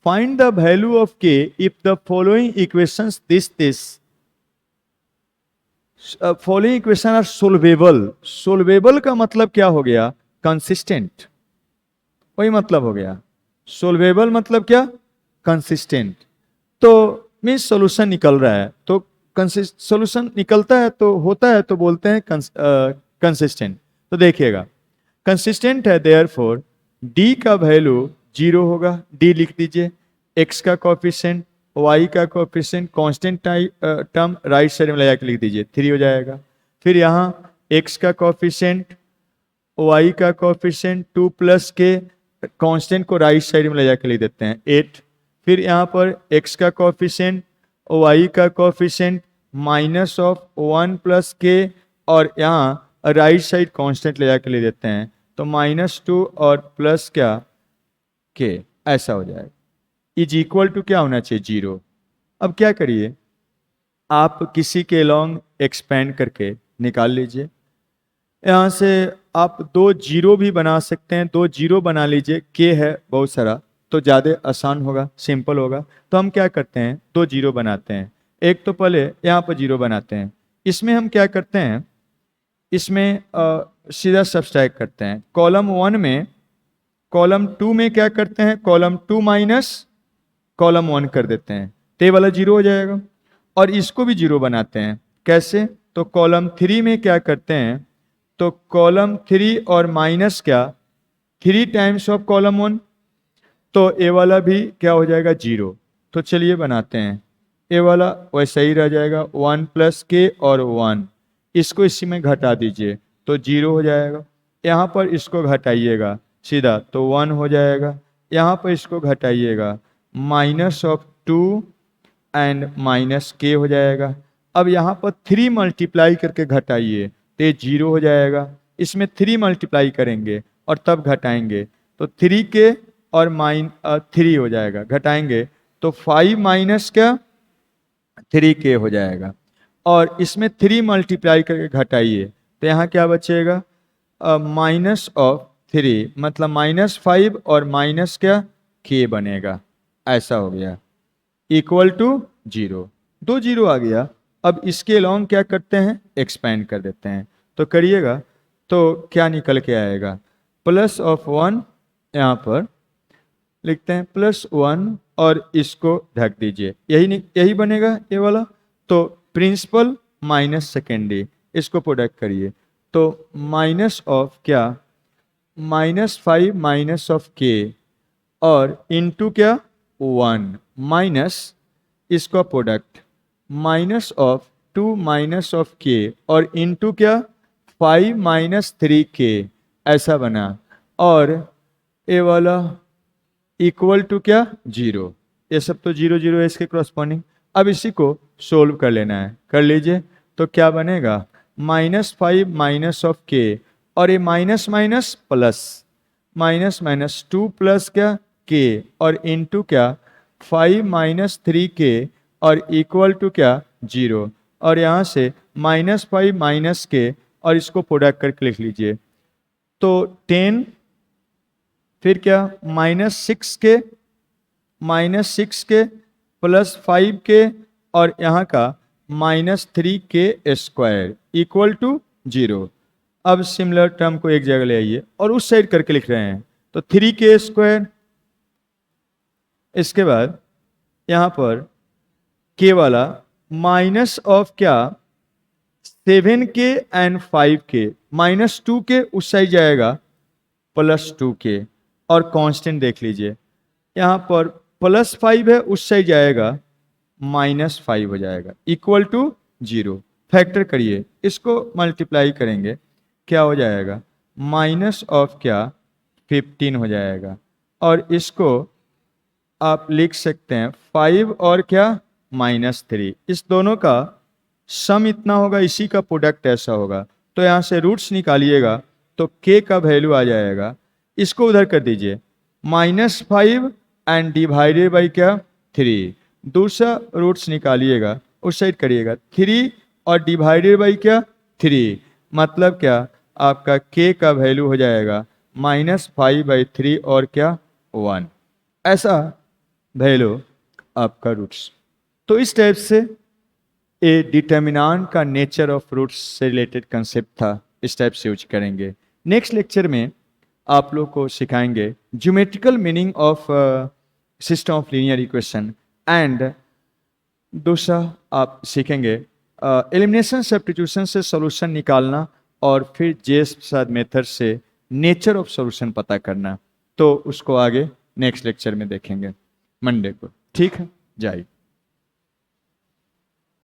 find the value of K if the following equations this following equation are solvable. Solvable का मतलब क्या हो गया, कंसिस्टेंट, वही मतलब हो गया। सोल्वेबल मतलब क्या, कंसिस्टेंट। तो मीन्स सॉल्यूशन निकल रहा है, तो सॉल्यूशन निकलता है तो होता है तो बोलते हैं कंसिस्टेंट। तो देखिएगा कंसिस्टेंट है, देयरफॉर डी का वैल्यू 0 होगा, डी लिख दीजिए, एक्स का कोएफिशिएंट, वाई का coefficient, constant term right side में ले जाकर लिख दीजिए, 3 हो जाएगा। फिर यहाँ एक्स का कोएफिशिएंट, वाई का कोएफिशिएंट 2 प्लस के, कांस्टेंट को राइट साइड में ले जाकर लिख देते हैं 8। फिर यहाँ पर एक्स का कोएफिशिएंट, वाई का कोएफिशिएंट माइनस ऑफ 1 प्लस के, और यहाँ राइट साइड कांस्टेंट ले जाकर ले देते हैं, तो -2 और प्लस क्या के, ऐसा हो जाएगा। इज इक्वल टू क्या होना चाहिए, 0। अब क्या करिए, आप किसी के लॉन्ग एक्सपेंड करके निकाल लीजिए। यहाँ से आप 2 0 भी बना सकते हैं, 2 0 बना लीजिए, के है बहुत सारा, तो ज़्यादा आसान होगा, सिंपल होगा। तो हम क्या करते हैं, 2 जीरो बनाते हैं। एक तो पहले यहाँ पर जीरो बनाते हैं, इसमें हम क्या करते हैं, इसमें सीधा सब्सट्रैक्ट करते हैं। कॉलम 1 में, कॉलम 2 में क्या करते हैं, कॉलम 2 माइनस कॉलम 1 कर देते हैं, तो ये वाला जीरो हो जाएगा। और इसको भी जीरो बनाते हैं, कैसे, तो कॉलम 3 में क्या करते हैं, तो कॉलम 3 और माइनस क्या, 3 टाइम्स ऑफ कॉलम 1, तो ए वाला भी क्या हो जाएगा, जीरो। तो चलिए बनाते हैं, ए वाला वैसा ही रह जाएगा, 1 प्लस के और 1, इसको इसी में घटा दीजिए तो जीरो हो जाएगा। यहाँ पर इसको घटाइएगा सीधा तो 1 हो जाएगा। यहाँ पर इसको घटाइएगा, माइनस ऑफ 2 एंड माइनस के हो जाएगा। अब यहाँ पर 3 मल्टीप्लाई करके घटाइए तो ये जीरो हो जाएगा। इसमें 3 मल्टीप्लाई करेंगे और तब घटाएंगे तो 3 के और 3 हो जाएगा, घटाएंगे तो 5 माइनस क्या, 3 के हो जाएगा। और इसमें 3 मल्टीप्लाई करके घटाइए तो यहाँ क्या बचेगा, माइनस ऑफ 3, मतलब -5 और माइनस क्या, के बनेगा। ऐसा हो गया, इक्वल टू जीरो। 2 जीरो आ गया। अब इसके लॉन्ग क्या करते हैं, एक्सपेंड कर देते हैं। तो करिएगा तो क्या निकल के आएगा, प्लस ऑफ 1, यहाँ पर लिखते हैं +1 और इसको ढक दीजिए, यही बनेगा ये वाला। तो प्रिंसिपल माइनस सेकेंडरी, इसको प्रोडक्ट करिए तो माइनस ऑफ क्या, -5 माइनस ऑफ के और इनटू क्या 1 माइनस इसका product minus of 2 minus of के और इनटू क्या 5 माइनस 3 के, ऐसा बना। और ये वाला इक्वल टू क्या, जीरो। ये सब तो जीरो जीरो है इसके क्रॉसपॉन्डिंग। अब इसी को सोल्व कर लेना है, कर लीजिए तो क्या बनेगा, -5 माइनस ऑफ के और ये minus minus plus, minus minus 2 plus क्या के और इनटू क्या 5 माइनस 3 के और इक्वल टू क्या, जीरो। और यहाँ से -5 माइनस के और इसको प्रोडक्ट करके लिख लीजिए तो 10, फिर क्या -6 के, -6 के प्लस 5 के और यहाँ का -3 के स्क्वायर इक्वल टू जीरो। अब सिमिलर टर्म को एक जगह ले आइए और उस साइड करके लिख रहे हैं तो 3 के स्क्वायर, इसके बाद यहाँ पर के वाला माइनस ऑफ क्या 7 के एंड 5 के, -2 के उस साइड जाएगा +2 के और कांस्टेंट देख लीजिए यहाँ पर +5 है उस साइड जाएगा -5 हो जाएगा इक्वल टू जीरो। फैक्टर करिए, इसको मल्टीप्लाई करेंगे क्या हो जाएगा, माइनस ऑफ क्या 15 हो जाएगा। और इसको आप लिख सकते हैं 5 और क्या -3, इस दोनों का सम इतना होगा, इसी का प्रोडक्ट ऐसा होगा। तो यहाँ से रूट्स निकालिएगा तो k का वैल्यू आ जाएगा, इसको उधर कर दीजिए -5 एंड डिवाइडेड बाई क्या 3, दूसरा रूट्स निकालिएगा उस साइड करिएगा 3 और डिवाइडेड बाई क्या 3, मतलब क्या आपका k का वैल्यू हो जाएगा -5/3 और क्या 1, ऐसा वैल्यू आपका रूट्स। तो इस टाइप से ए डिटर्मिनेंट का नेचर ऑफ रूट्स से रिलेटेड कंसेप्ट था, इस टाइप से यूज करेंगे। नेक्स्ट लेक्चर में आप लोग को सिखाएंगे geometrical meaning of system of linear equation and दूसरा आप सीखेंगे एलिमिनेशन सब्स्टिट्यूशन से सॉल्यूशन निकालना और फिर जेस प्रसाद मेथड से नेचर ऑफ सॉल्यूशन पता करना। तो उसको आगे नेक्स्ट लेक्चर में देखेंगे मंडे को, ठीक है, जाइए।